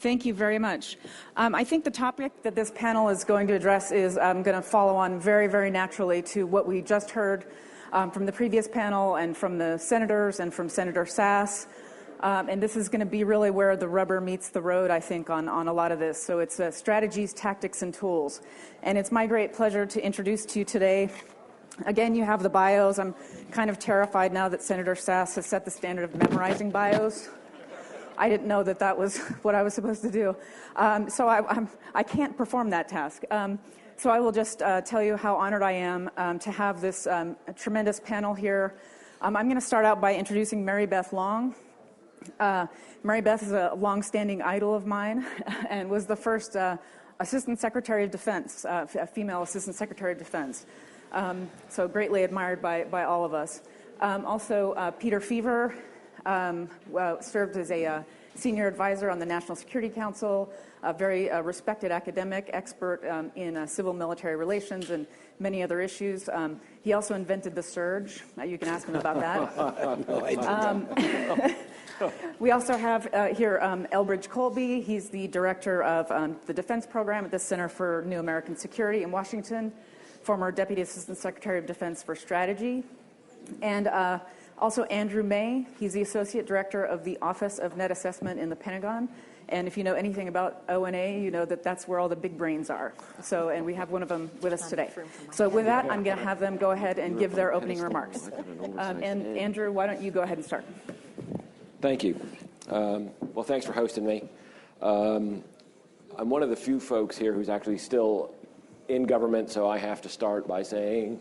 Thank you very much. I think the topic that this panel is going to address is going to follow on very, very naturally to what we just heard from the previous panel and from the senators and from Senator Sass. And this is going to be really where the rubber meets the road, I think, on a lot of this. So it's strategies, tactics, and tools. And it's my great pleasure to introduce to you today. Again, you have the bios. I'm kind of terrified now that Senator Sass has set the standard of memorizing bios. I didn't know that that was what I was supposed to do. So I can't perform that task. So I will just tell you how honored I am to have this tremendous panel here. I'm going to start out by introducing Mary Beth Long. Mary Beth is a long-standing idol of mine and was the first Assistant Secretary of Defense, a female Assistant Secretary of Defense. So greatly admired by all of us. Also, Peter Feaver served as a senior advisor on the National Security Council, a very respected academic, expert in civil military relations and many other issues. He also invented the surge. You can ask him about that. No, I did not. We also have here Elbridge Colby. He's the director of the defense program at the Center for New American Security in Washington, former Deputy Assistant Secretary of Defense for Strategy. And also Andrew May. He's the Associate Director of the Office of Net Assessment in the Pentagon. And if you know anything about ONA, you know that that's where all the big brains are. So, and we have one of them with us today. So with that, I'm going to have them go ahead and give their opening remarks. And Andrew, why don't you go ahead and start? Thank you. Well, thanks for hosting me. I'm one of the few folks here who's actually still in government, so I have to start by saying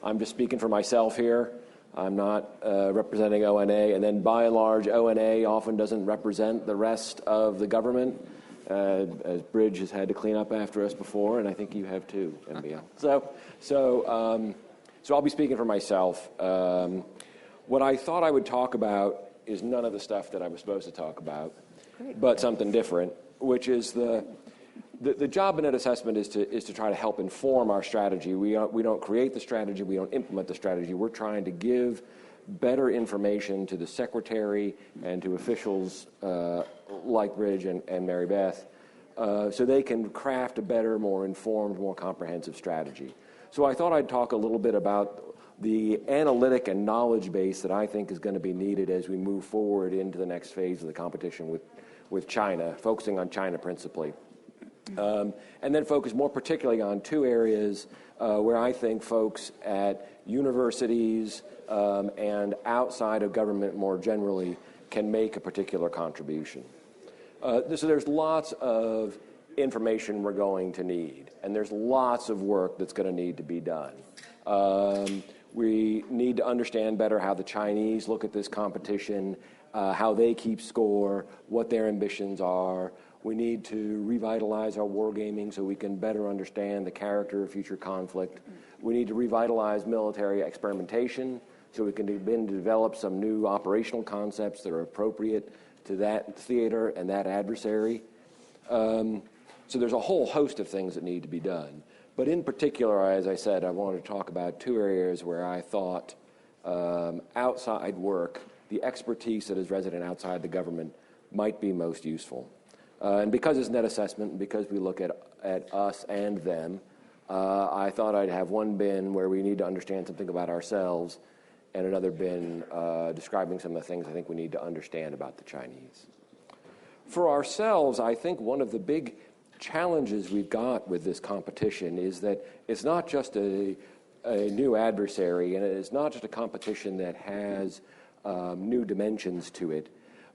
I'm just speaking for myself here. I'm not representing ONA, and then by and large, ONA often doesn't represent the rest of the government, as Bridge has had to clean up after us before, and I think you have too, MBL. So I'll be speaking for myself. What I thought I would talk about is none of the stuff that I was supposed to talk about, but something different, which is the job in net assessment is to try to help inform our strategy. We don't create the strategy. We don't implement the strategy. We're trying to give better information to the secretary and to officials like Bridge and Mary Beth so they can craft a better, more informed, more comprehensive strategy. So I thought I'd talk a little bit about the analytic and knowledge base that I think is going to be needed as we move forward into the next phase of the competition with China, focusing on China principally. And then focus more particularly on two areas where I think folks at universities and outside of government more generally can make a particular contribution. So there's lots of information we're going to need, and there's lots of work that's going to need to be done. We need to understand better how the Chinese look at this competition, how they keep score, what their ambitions are. We need to revitalize our wargaming so we can better understand the character of future conflict. We need to revitalize military experimentation so we can begin to develop some new operational concepts that are appropriate to that theater and that adversary. So there's a whole host of things that need to be done. But in particular, as I said, I wanted to talk about two areas where I thought outside work, the expertise that is resident outside the government might be most useful. And because it's net assessment, and because we look at us and them, I thought I'd have one bin where we need to understand something about ourselves and another bin describing some of the things I think we need to understand about the Chinese. For ourselves, I think one of the big challenges we've got with this competition is that it's not just a new adversary, and it's not just a competition that has new dimensions to it,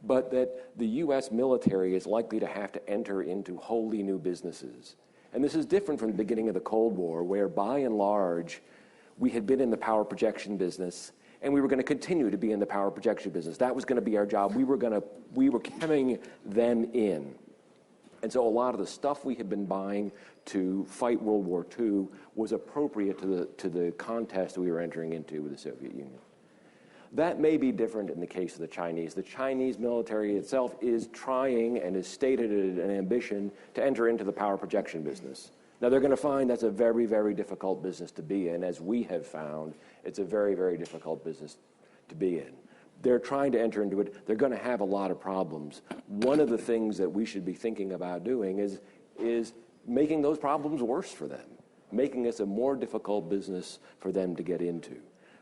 but that the U.S. military is likely to have to enter into wholly new businesses. And this is different from the beginning of the Cold War, where by and large, we had been in the power projection business, and we were going to continue to be in the power projection business. That was going to be our job. We were coming them in. And so a lot of the stuff we had been buying to fight World War II was appropriate to the contest we were entering into with the Soviet Union. That may be different in the case of the Chinese. The Chinese military itself is trying and has stated an ambition to enter into the power projection business. Now, they're going to find that's a very, very difficult business to be in. As we have found, it's a very, very difficult business to be in. they're trying to enter into it, they're going to have a lot of problems. One of the things that we should be thinking about doing is making those problems worse for them, making this a more difficult business for them to get into.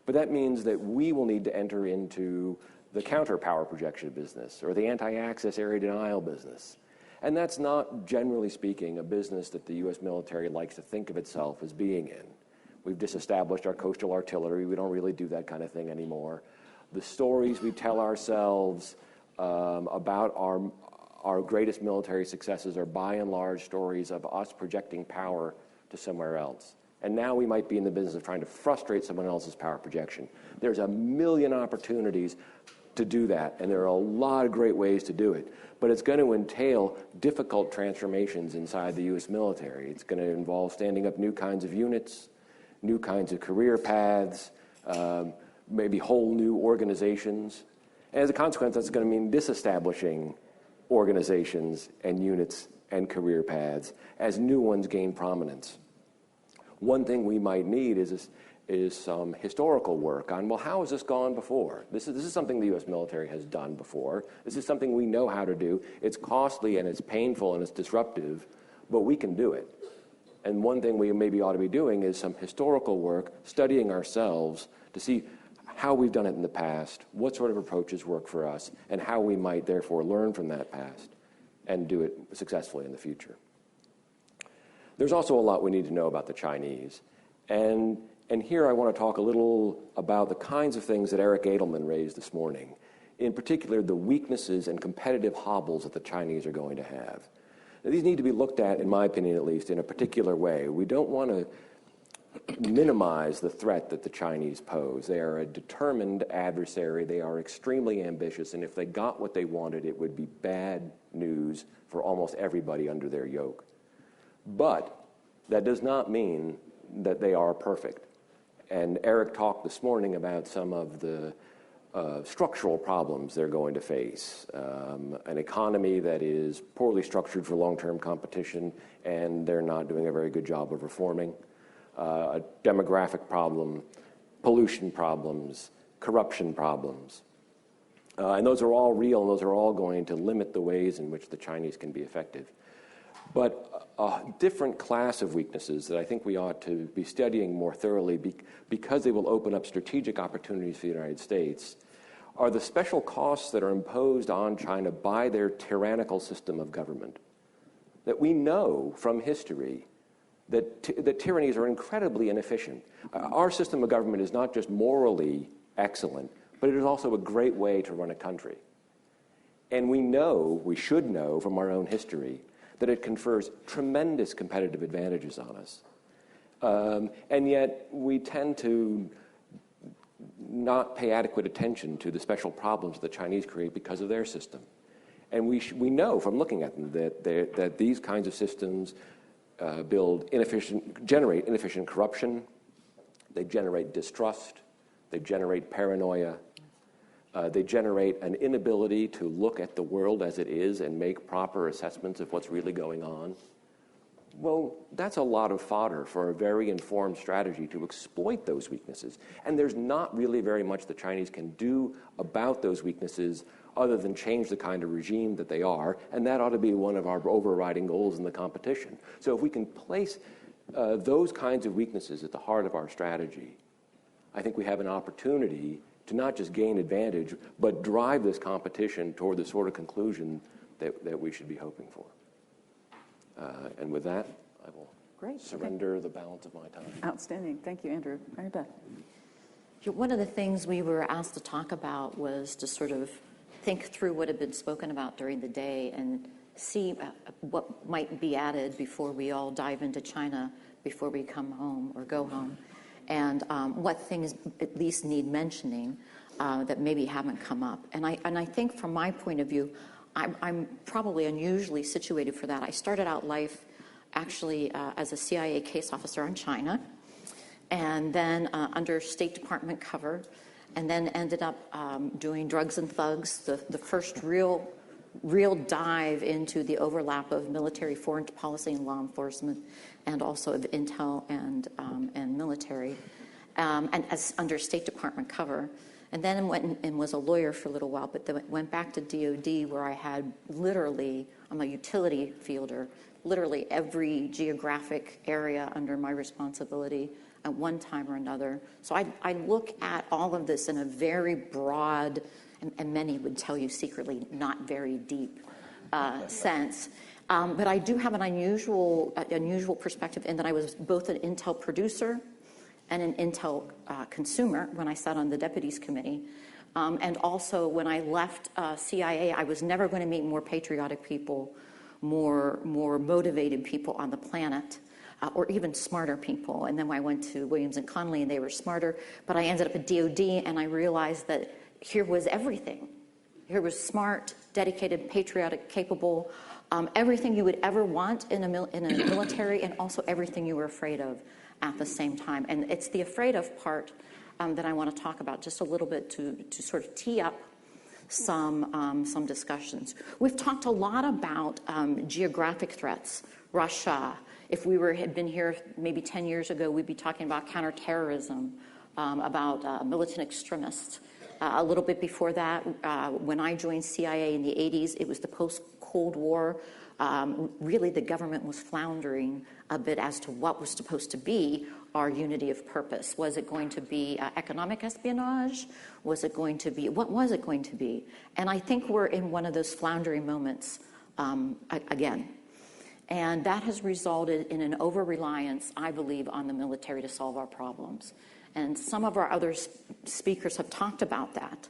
But that means that we will need to enter into the counter power projection business or the anti-access area denial business. And that's not, generally speaking, a business that the U.S. military likes to think of itself as being in. We've disestablished our coastal artillery. We don't really do that kind of thing anymore. The stories we tell ourselves about our greatest military successes are by and large stories of us projecting power to somewhere else. And now we might be in the business of trying to frustrate someone else's power projection. There's a million opportunities to do that, and there are a lot of great ways to do it. But it's going to entail difficult transformations inside the U.S. military. It's going to involve standing up new kinds of units, new kinds of career paths, maybe whole new organizations. And as a consequence, that's going to mean disestablishing organizations and units and career paths as new ones gain prominence. One thing we might need is some historical work on, well, how has this gone before? This is something the U.S. military has done before. This is something we know how to do. It's costly and it's painful and it's disruptive, but we can do it. And one thing we maybe ought to be doing is some historical work, studying ourselves to see how we've done it in the past, what sort of approaches work for us, and how we might therefore learn from that past and do it successfully in the future. There's also a lot we need to know about the Chinese. And here I want to talk a little about the kinds of things that Eric Edelman raised this morning, in particular the weaknesses and competitive hobbles that the Chinese are going to have. Now, these need to be looked at, in my opinion at least, in a particular way. We don't want to minimize the threat that the Chinese pose. They are a determined adversary. They are extremely ambitious, and if they got what they wanted, it would be bad news for almost everybody under their yoke. But that does not mean that they are perfect. And Eric talked this morning about some of the structural problems they're going to face. An economy that is poorly structured for long-term competition, and they're not doing a very good job of reforming. A demographic problem, pollution problems, corruption problems. And those are all real, and those are all going to limit the ways in which the Chinese can be effective. But a different class of weaknesses that I think we ought to be studying more thoroughly because they will open up strategic opportunities for the United States are the special costs that are imposed on China by their tyrannical system of government. That we know from history that tyrannies are incredibly inefficient. Our system of government is not just morally excellent, but it is also a great way to run a country. And we should know from our own history that it confers tremendous competitive advantages on us. And yet we tend to not pay adequate attention to the special problems the Chinese create because of their system. And we know from looking at them that these kinds of systems generate inefficient corruption, they generate distrust, they generate paranoia, they generate an inability to look at the world as it is and make proper assessments of what's really going on. Well, that's a lot of fodder for a very informed strategy to exploit those weaknesses. And there's not really very much the Chinese can do about those weaknesses other than change the kind of regime that they are, and that ought to be one of our overriding goals in the competition. So if we can place those kinds of weaknesses at the heart of our strategy, I think we have an opportunity to not just gain advantage, but drive this competition toward the sort of conclusion that we should be hoping for. And with that, I will surrender the balance of my time. Outstanding. Thank you, Andrew. All right, Beth. One of the things we were asked to talk about was to sort of think through what had been spoken about during the day and see what might be added before we all dive into China, before we come home or go home, and what things at least need mentioning that maybe haven't come up. And I think from my point of view, I'm probably unusually situated for that. I started out life actually as a CIA case officer on China, and then under State Department cover, and then ended up doing Drugs and Thugs, the first real dive into the overlap of military foreign policy and law enforcement, and also of intel and military, and as under State Department cover. and then went and was a lawyer for a little while, but then went back to DOD where I had literally, I'm a utility fielder, literally every geographic area under my responsibility at one time or another. So I look at all of this in a very broad, and many would tell you secretly, not very deep sense. But I do have an unusual perspective in that I was both an Intel producer and an Intel consumer when I sat on the Deputies Committee. And also when I left CIA, I was never going to meet more patriotic people, more motivated people on the planet, or even smarter people. And then I went to Williams and Connolly, and they were smarter. But I ended up at DOD, and I realized that here was everything. Here was smart, dedicated, patriotic, capable, everything you would ever want in a military, and also everything you were afraid of at the same time. And it's the afraid of part that I want to talk about just a little bit to sort of tee up some discussions. We've talked a lot about geographic threats, Russia. If we had been here maybe 10 years ago, we'd be talking about counterterrorism, about militant extremists. A little bit before that, when I joined CIA in the 80s, it was the post-Cold War. Really, the government was floundering a bit as to what was supposed to be our unity of purpose. Was it going to be economic espionage? Was it going to be, what was it going to be? And I think we're in one of those floundering moments again. And that has resulted in an over-reliance, I believe, on the military to solve our problems. And some of our other speakers have talked about that.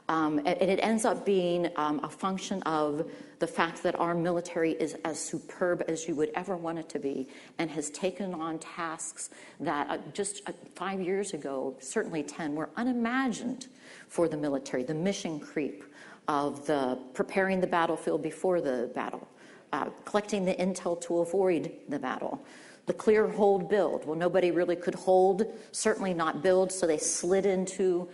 And it ends up being a function of the fact that our military is as superb as you would ever want it to be, and has taken on tasks that just 5 years ago, certainly 10, were unimagined for the military. The mission creep of the preparing the battlefield before the battle, collecting the intel to avoid the battle, the clear, hold, build. Well, nobody really could hold, certainly not build, so they slid into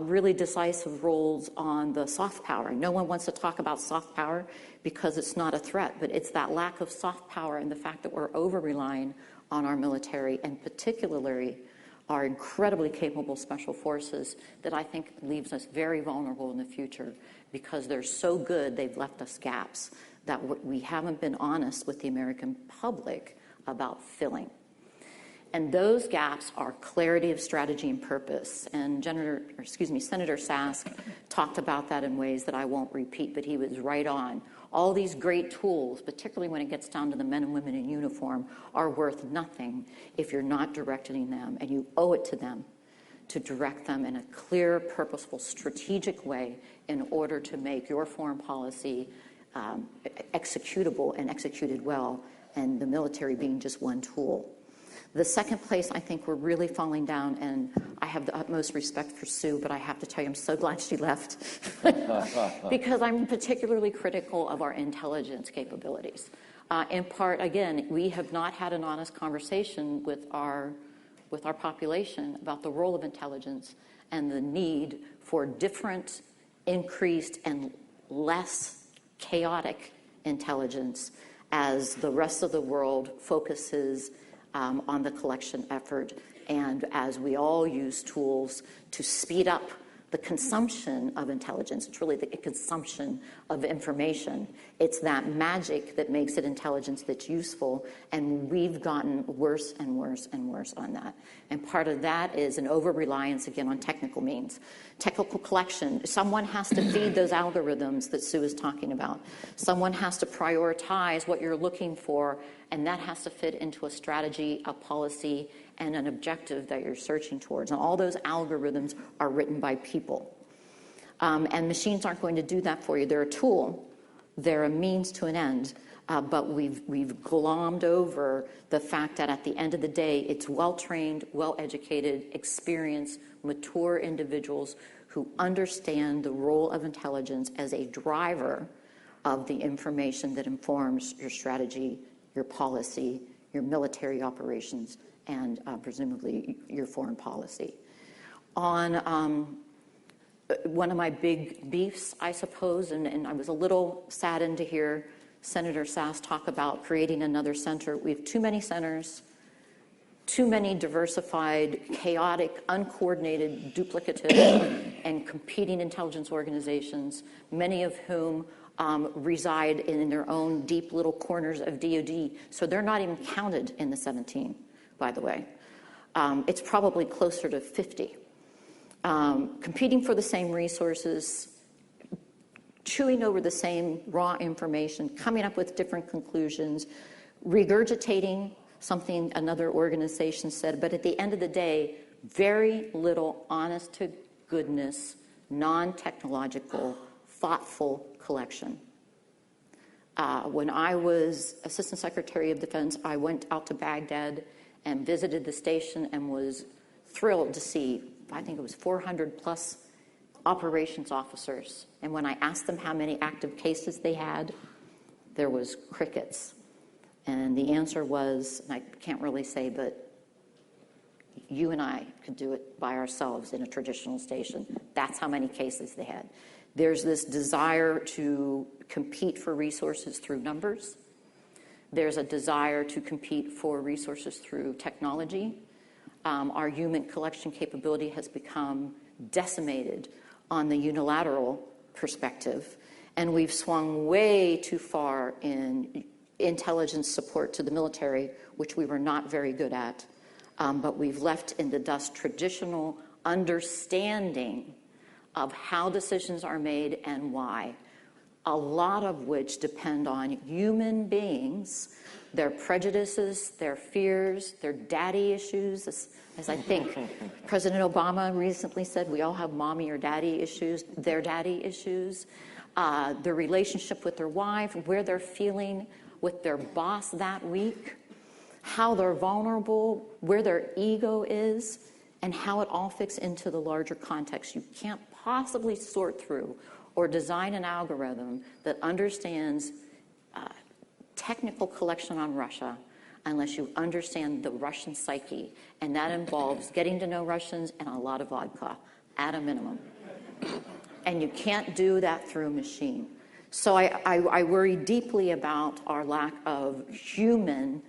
really decisive roles on the soft power. No one wants to talk about soft power because it's not a threat, but it's that lack of soft power and the fact that we're over-relying on our military, and particularly our incredibly capable special forces, that I think leaves us very vulnerable in the future because they're so good they've left us gaps that we haven't been honest with the American public about filling. And those gaps are clarity of strategy and purpose. And Senator Sask talked about that in ways that I won't repeat, but he was right on. All these great tools, particularly when it gets down to the men and women in uniform, are worth nothing if you're not directing them, and you owe it to them to direct them in a clear, purposeful, strategic way in order to make your foreign policy executable and executed well, and the military being just one tool. The second place I think we're really falling down, and I have the utmost respect for Sue, but I have to tell you I'm so glad she left because I'm particularly critical of our intelligence capabilities. In part, again, we have not had an honest conversation with our population about the role of intelligence and the need for different, increased, and less chaotic intelligence as the rest of the world focuses on the collection effort, and as we all use tools to speed up the consumption of intelligence. It's really the consumption of information. It's that magic that makes it intelligence that's useful, and we've gotten worse and worse and worse on that. And part of that is an over-reliance, again, on technical means. Technical collection. Someone has to feed those algorithms that Sue is talking about. Someone has to prioritize what you're looking for, and that has to fit into a strategy, a policy, and an objective that you're searching towards. And all those algorithms are written by people. And machines aren't going to do that for you. They're a tool. They're a means to an end. But we've glommed over the fact that at the end of the day, it's well-trained, well-educated, experienced, mature individuals who understand the role of intelligence as a driver of the information that informs your strategy, your policy, your military operations, and presumably your foreign policy. On one of my big beefs, I suppose, and I was a little saddened to hear Senator Sass talk about creating another center. We have too many centers. too many diversified, chaotic, uncoordinated, duplicative, and competing intelligence organizations, many of whom reside in their own deep little corners of DoD. So they're not even counted in the 17, by the way. It's probably closer to 50. Competing for the same resources, chewing over the same raw information, coming up with different conclusions, regurgitating something another organization said, but at the end of the day, very little honest to goodness, non-technological, thoughtful collection. When I was Assistant Secretary of Defense, I went out to Baghdad and visited the station and was thrilled to see, I think it was 400 plus operations officers. And when I asked them how many active cases they had, there was crickets. And the answer was, and I can't really say, but you and I could do it by ourselves in a traditional station. That's how many cases they had. There's this desire to compete for resources through numbers. There's a desire to compete for resources through technology. Our human collection capability has become decimated on the unilateral perspective, and we've swung way too far in intelligence support to the military, which we were not very good at, but we've left in the dust traditional understanding of how decisions are made and why, a lot of which depend on human beings, their prejudices, their fears, their daddy issues. As I think President Obama recently said, we all have mommy or daddy issues, their daddy issues, their relationship with their wife, where they're feeling with their boss that week, how they're vulnerable, where their ego is, and how it all fits into the larger context. You can't possibly sort through or design an algorithm that understands technical collection on Russia unless you understand the Russian psyche. And that involves getting to know Russians and a lot of vodka, at a minimum. And you can't do that through a machine. So I worry deeply about our lack of human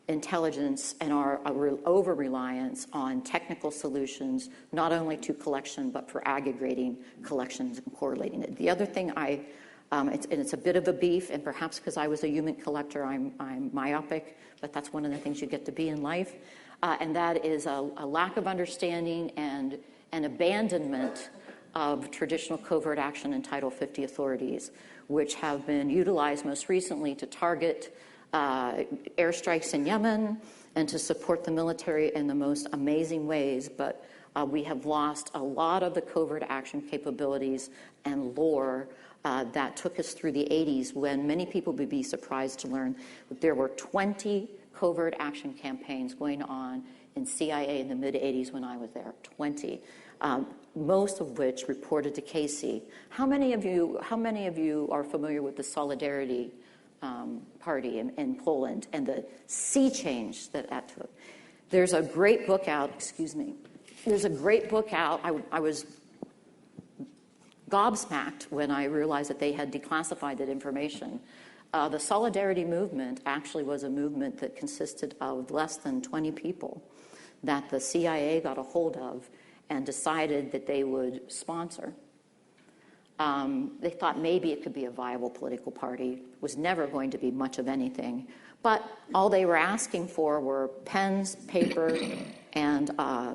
intelligence and our over-reliance on technical solutions, not only to collection, but for aggregating collections and correlating it. The other thing it's a bit of a beef, and perhaps because I was a human collector, I'm myopic, but that's one of the things you get to be in life, and that is a lack of understanding and an abandonment of traditional covert action and Title 50 authorities, which have been utilized most recently to target airstrikes in Yemen and to support the military in the most amazing ways, but we have lost a lot of the covert action capabilities and lore that took us through the 80s, when many people would be surprised to learn that there were 20 covert action campaigns going on in CIA in the mid-80s when I was there, 20. Most of which reported to Casey. How many of you are familiar with the Solidarity Party in Poland and the sea change that took? There's a great book out, There's a great book out. I was gobsmacked when I realized that they had declassified that information. The Solidarity movement actually was a movement that consisted of less than 20 people that the CIA got a hold of and decided that they would sponsor. They thought maybe it could be a viable political party. It was never going to be much of anything. But all they were asking for were pens, paper, and a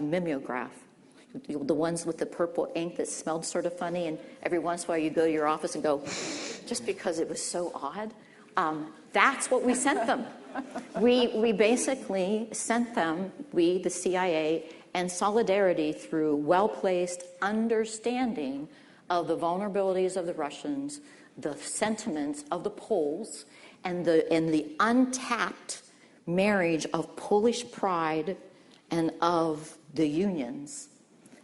mimeograph. The ones with the purple ink that smelled sort of funny, and every once in a while you go to your office and go, just because it was so odd. That's what we sent them. We basically sent them, the CIA, and Solidarity through well-placed understanding of the vulnerabilities of the Russians, the sentiments of the Poles, and the untapped marriage of Polish pride and of the unions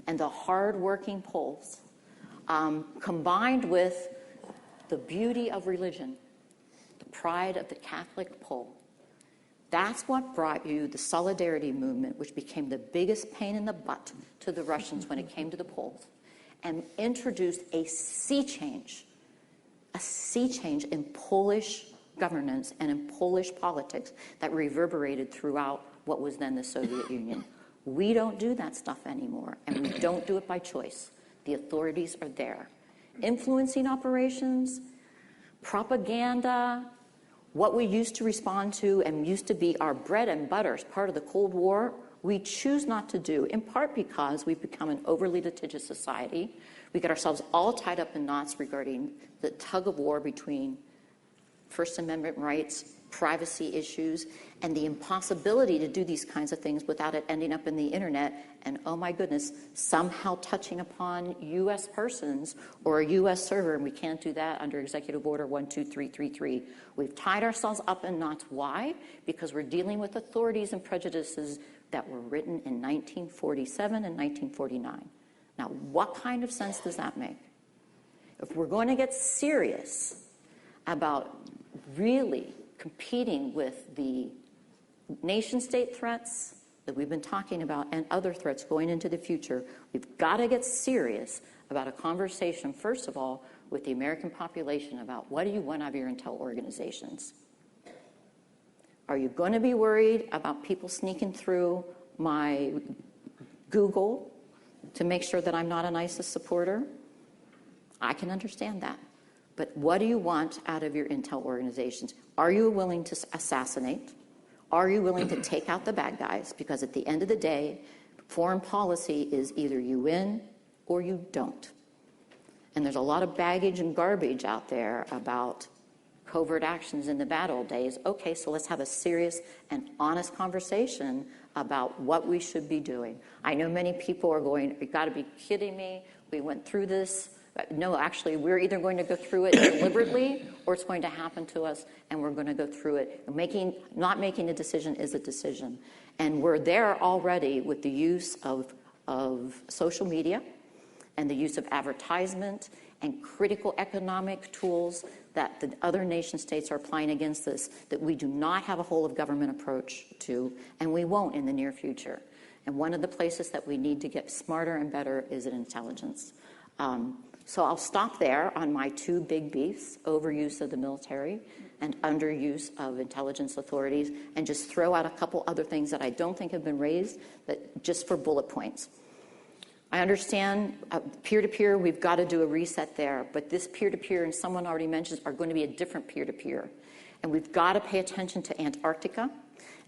and the hard-working Poles, combined with the beauty of religion, the pride of the Catholic Pole. That's what brought you the Solidarity movement, which became the biggest pain in the butt to the Russians when it came to the Poles, and introduced a sea change in Polish governance and in Polish politics that reverberated throughout what was then the Soviet Union. We don't do that stuff anymore, and we don't do it by choice. The authorities are there. Influencing operations, propaganda, what we used to respond to and used to be our bread and butter as part of the Cold War, we choose not to do, in part because we've become an overly litigious society. We get ourselves all tied up in knots regarding the tug of war between First Amendment rights, privacy issues, and the impossibility to do these kinds of things without it ending up in the internet and, oh my goodness, somehow touching upon U.S. persons or a U.S. server, and we can't do that under Executive Order 12333. We've tied ourselves up in knots. Why? Because we're dealing with authorities and prejudices that were written in 1947 and 1949. Now, what kind of sense does that make? If we're going to get serious about really competing with the nation-state threats that we've been talking about and other threats going into the future, we've got to get serious about a conversation, first of all, with the American population about what do you want out of your intel organizations? Are you going to be worried about people sneaking through my Google to make sure that I'm not an ISIS supporter? I can understand that. But what do you want out of your intel organizations? Are you willing to assassinate? Are you willing to take out the bad guys? Because at the end of the day, foreign policy is either you win or you don't. And there's a lot of baggage and garbage out there about covert actions in the bad old days. Okay, so let's have a serious and honest conversation about what we should be doing. I know many people are going, you've got to be kidding me. We went through this. No, actually, we're either going to go through it deliberately or it's going to happen to us, and we're going to go through it. Not making a decision is a decision. And we're there already with the use of social media and the use of advertisement and critical economic tools that the other nation states are applying against us that we do not have a whole-of-government approach to, and we won't in the near future. And one of the places that we need to get smarter and better is in intelligence. So I'll stop there on my two big beefs, overuse of the military and underuse of intelligence authorities, and just throw out a couple other things that I don't think have been raised, but just for bullet points. I understand peer-to-peer, we've got to do a reset there, but this peer-to-peer, and someone already mentioned, are going to be a different peer-to-peer. And we've got to pay attention to Antarctica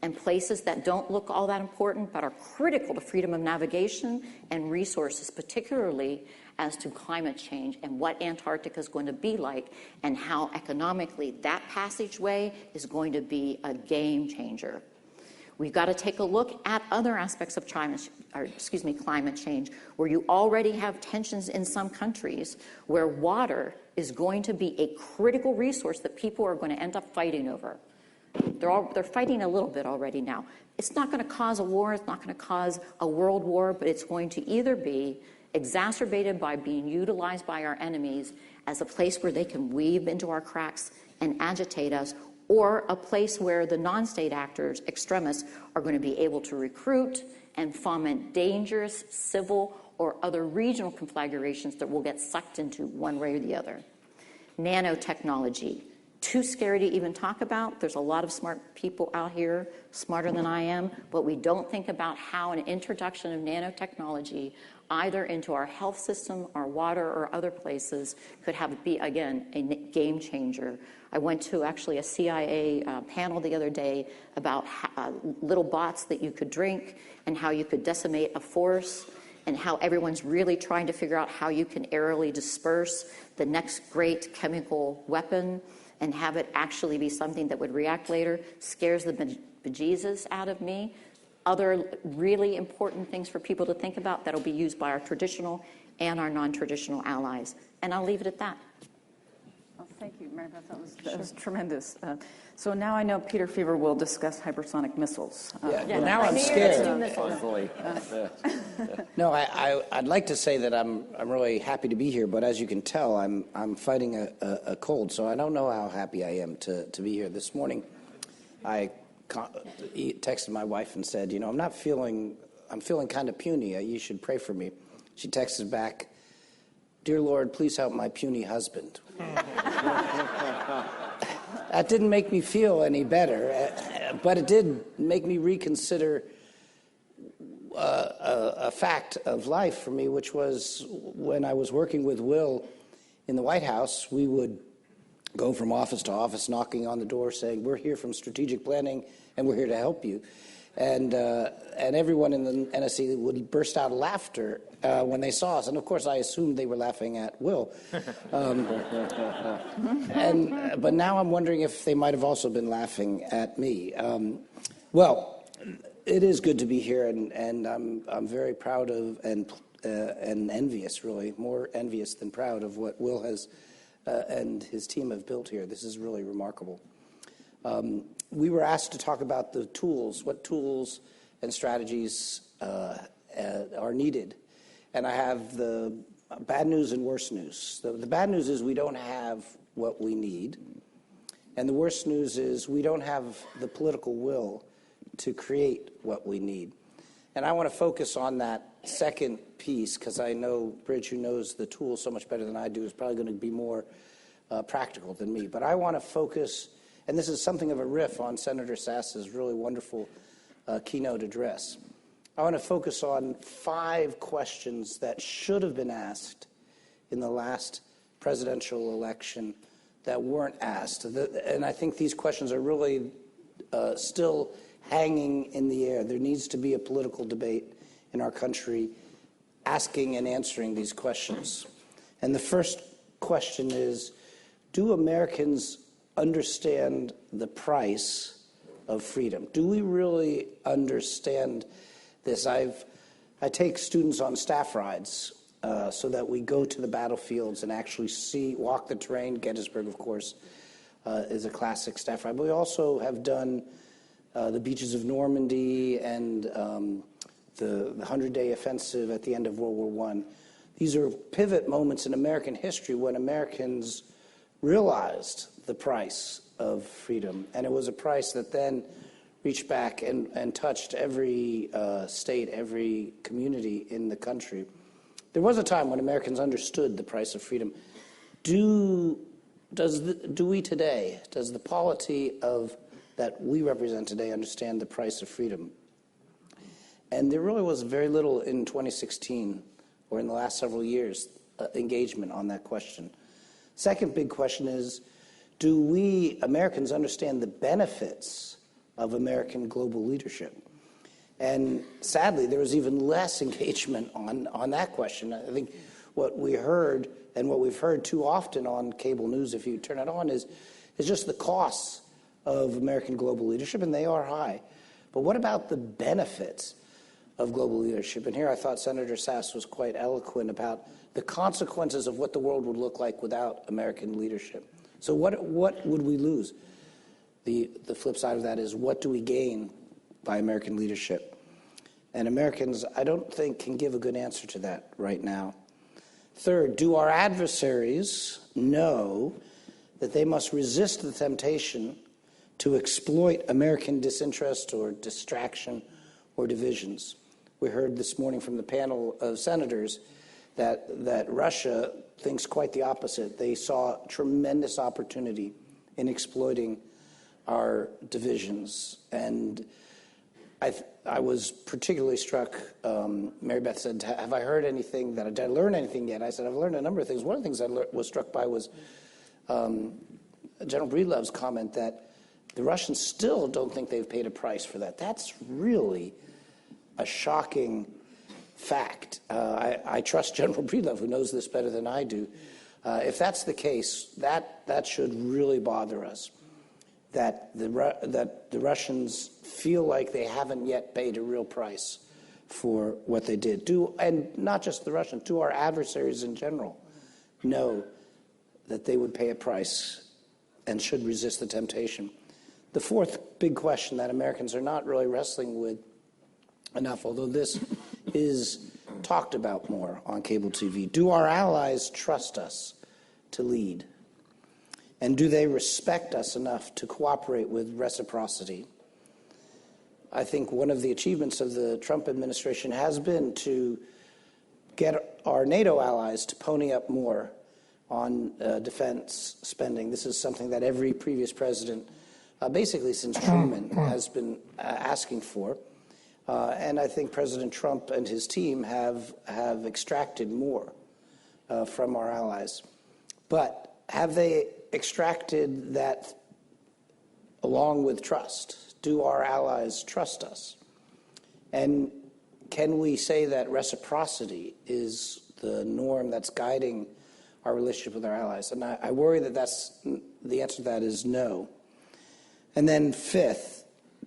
and places that don't look all that important but are critical to freedom of navigation and resources, particularly as to climate change and what Antarctica is going to be like and how economically that passageway is going to be a game changer. We've got to take a look at other aspects of climate change, where you already have tensions in some countries where water is going to be a critical resource that people are going to end up fighting over. They're fighting a little bit already now. It's not going to cause a war, it's not going to cause a world war, but it's going to either be exacerbated by being utilized by our enemies as a place where they can weave into our cracks and agitate us, or a place where the non-state actors, extremists, are going to be able to recruit and foment dangerous civil or other regional conflagrations that will get sucked into one way or the other. Nanotechnology. Too scary to even talk about. There's a lot of smart people out here, smarter than I am, but we don't think about how an introduction of nanotechnology either into our health system, our water, or other places could be, again, a game changer. I went to actually a CIA panel the other day about little bots that you could drink and how you could decimate a force, and how everyone's really trying to figure out how you can aerially disperse the next great chemical weapon and have it actually be something that would react later. Scares the bejesus out of me. Other really important things for people to think about that'll be used by our traditional and our non-traditional allies. And I'll leave it at that. Well, thank you, Mary Beth. That was tremendous. So now I know Peter Feaver will discuss hypersonic missiles. Well, now I'm scared. Finally. No, I'd like to say that I'm really happy to be here, but as you can tell, I'm fighting a cold, so I don't know how happy I am to be here this morning. I texted my wife and said, I'm feeling kind of puny. You should pray for me. She texted back, "Dear Lord, please help my puny husband." That didn't make me feel any better, but it did make me reconsider a fact of life for me, which was when I was working with Will in the White House, we would go from office to office knocking on the door saying, we're here from strategic planning and we're here to help you. And everyone in the NSC would burst out of laughter when they saw us. And of course, I assumed they were laughing at Will. But now I'm wondering if they might have also been laughing at me. Well, it is good to be here, and I'm very proud of and envious, really, more envious than proud of what Will has and his team have built here. This is really remarkable. We were asked to talk about the tools, what tools and strategies are needed. And I have the bad news and worse news. The bad news is we don't have what we need. And the worst news is we don't have the political will to create what we need. And I want to focus on that second piece because I know Bridge, who knows the tool so much better than I do, is probably going to be more practical than me. But I want to focus, and this is something of a riff on Senator Sass's really wonderful keynote address. I want to focus on 5 questions that should have been asked in the last presidential election that weren't asked. And I think these questions are really still hanging in the air. There needs to be a political debate in our country asking and answering these questions. And the first question is, do Americans understand the price of freedom? Do we really understand this? I take students on staff rides so that we go to the battlefields and actually walk the terrain. Gettysburg, of course, is a classic staff ride. But we also have done the beaches of Normandy and the 100-day offensive at the end of World War I. These are pivot moments in American history when Americans realized the price of freedom. And it was a price that then reached back and touched every state, every community in the country. There was a time when Americans understood the price of freedom. Do we today, does the polity that we represent today understand the price of freedom? And there really was very little in 2016 or in the last several years engagement on that question. Second big question is, do we Americans understand the benefits of American global leadership? And sadly, there was even less engagement on that question. I think what we heard, and what we've heard too often on cable news, if you turn it on, is just the costs of American global leadership, and they are high. But what about the benefits of global leadership? And here I thought Senator Sass was quite eloquent about the consequences of what the world would look like without American leadership. So what would we lose? The flip side of that is, what do we gain by American leadership? And Americans, I don't think, can give a good answer to that right now. Third, do our adversaries know that they must resist the temptation to exploit American disinterest or distraction or divisions? We heard this morning from the panel of senators that Russia thinks quite the opposite. They saw tremendous opportunity in exploiting our divisions. And I was particularly struck, Mary Beth said, have I heard anything did I learn anything yet? I said, I've learned a number of things. One of the things I was struck by was General Breedlove's comment that the Russians still don't think they've paid a price for that. That's really a shocking fact. I trust General Breedlove, who knows this better than I do. If that's the case, that should really bother us. That the Russians feel like they haven't yet paid a real price for what they did. And not just the Russians, do our adversaries in general know that they would pay a price and should resist the temptation? The fourth big question that Americans are not really wrestling with enough, although this is talked about more on cable TV, do our allies trust us to lead? And do they respect us enough to cooperate with reciprocity? I think one of the achievements of the Trump administration has been to get our NATO allies to pony up more on defense spending. This is something that every previous president, basically since Truman, has been asking for. And I think President Trump and his team have extracted more from our allies. But have they extracted that along with trust? Do our allies trust us? And can we say that reciprocity is the norm that's guiding our relationship with our allies? And I worry that the answer to that is no. And then fifth,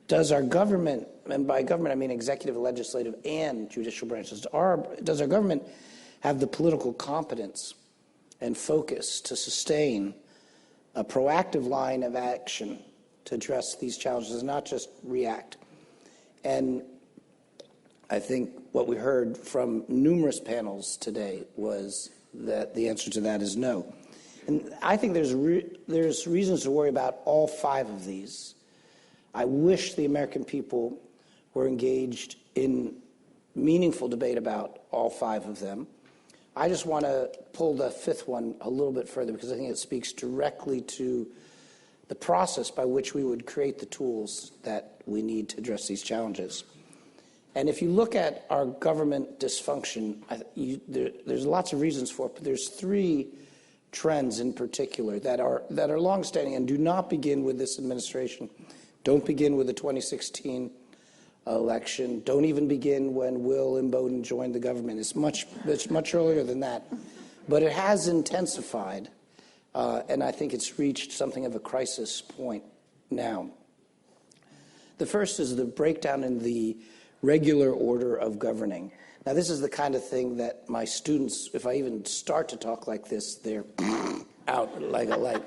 does our government, and by government I mean executive, legislative, and judicial branches, does our government have the political competence and focus to sustain a proactive line of action to address these challenges, not just react? And I think what we heard from numerous panels today was that the answer to that is no. And I think there's reasons to worry about all five of these. I wish the American people were engaged in meaningful debate about all five of them. I just want to pull the fifth one a little bit further because I think it speaks directly to the process by which we would create the tools that we need to address these challenges. And if you look at our government dysfunction, there's lots of reasons for it, but there's three trends in particular that are longstanding and do not begin with this administration, don't begin with the 2016 election, don't even begin when Will Imboden joined the government. It's much earlier than that. But it has intensified, and I think it's reached something of a crisis point now. The first is the breakdown in the regular order of governing. Now, this is the kind of thing that my students, if I even start to talk like this, they're out like a light.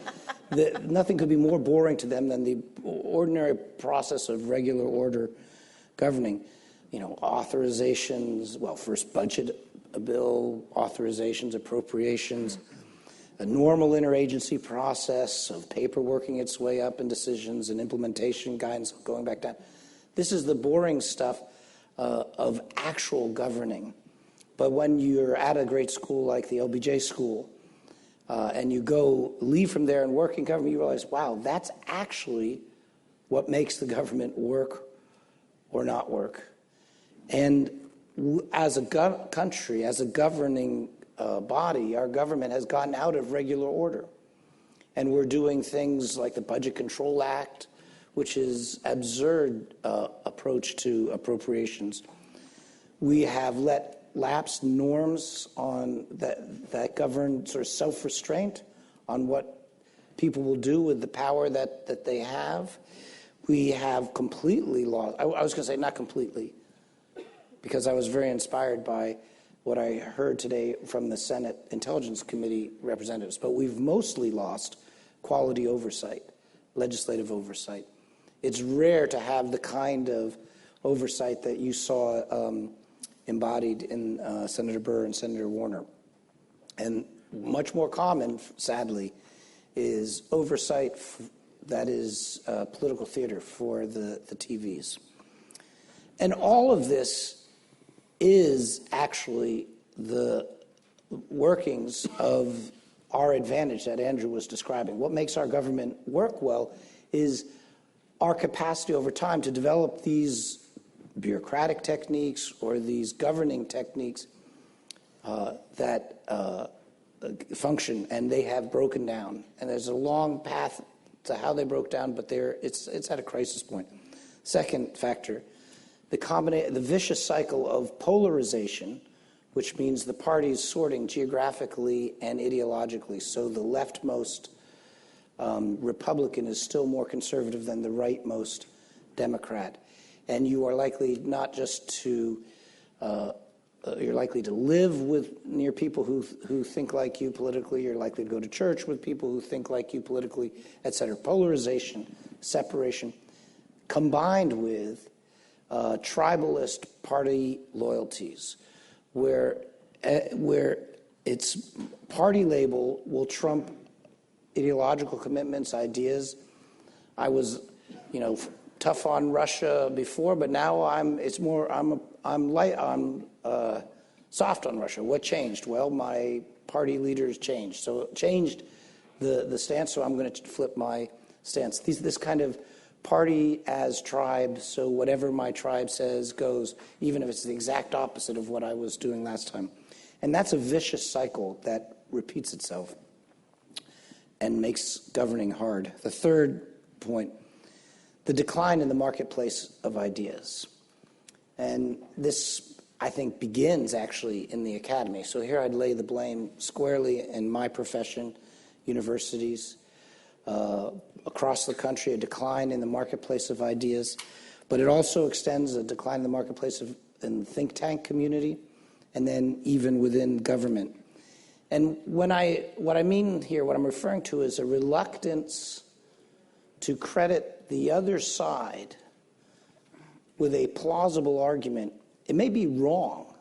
Nothing could be more boring to them than the ordinary process of regular order governing. You know, authorizations, well, first budget bill, authorizations, appropriations, a normal interagency process of paper working its way up in decisions and implementation guidance going back down. This is the boring stuff of actual governing. But when you're at a great school like the LBJ school, and you leave from there and work in government, you realize, wow, that's actually what makes the government work or not work. And as a country, as a governing body, our government has gotten out of regular order. And we're doing things like the Budget Control Act, which is absurd approach to appropriations. We have let lapse norms on that govern sort of self-restraint on what people will do with the power that they have. We have completely lost, I was going to say not completely, because I was very inspired by what I heard today from the Senate Intelligence Committee representatives, but we've mostly lost quality oversight, legislative oversight. It's rare to have the kind of oversight that you saw embodied in Senator Burr and Senator Warner. And much more common, sadly, is oversight that is political theater for the TVs. And all of this is actually the workings of our advantage that Andrew was describing. What makes our government work well is our capacity over time to develop these bureaucratic techniques or these governing techniques that function, and they have broken down. And there's a long path to how they broke down, but it's at a crisis point. Second factor, the vicious cycle of polarization, which means the parties sorting geographically and ideologically. So the leftmost Republican is still more conservative than the rightmost Democrat. And you are likely not just to, you're likely to live near people who think like you politically, you're likely to go to church with people who think like you politically, et cetera. Polarization, separation, combined with tribalist party loyalties, where its party label will trump ideological commitments, ideas. I was, tough on Russia before, but now I'm soft on Russia. What changed? Well, my party leaders changed. So it changed the stance, so I'm going to flip my stance. This kind of party as tribe, so whatever my tribe says goes, even if it's the exact opposite of what I was doing last time. And that's a vicious cycle that repeats itself and makes governing hard. The third point, the decline in the marketplace of ideas. And this, I think, begins actually in the academy. So here I'd lay the blame squarely in my profession, universities, across the country, a decline in the marketplace of ideas. But it also extends a decline in the marketplace in the think tank community, and then even within government. And what I mean here, what I'm referring to is a reluctance to credit the other side with a plausible argument. It may be wrong.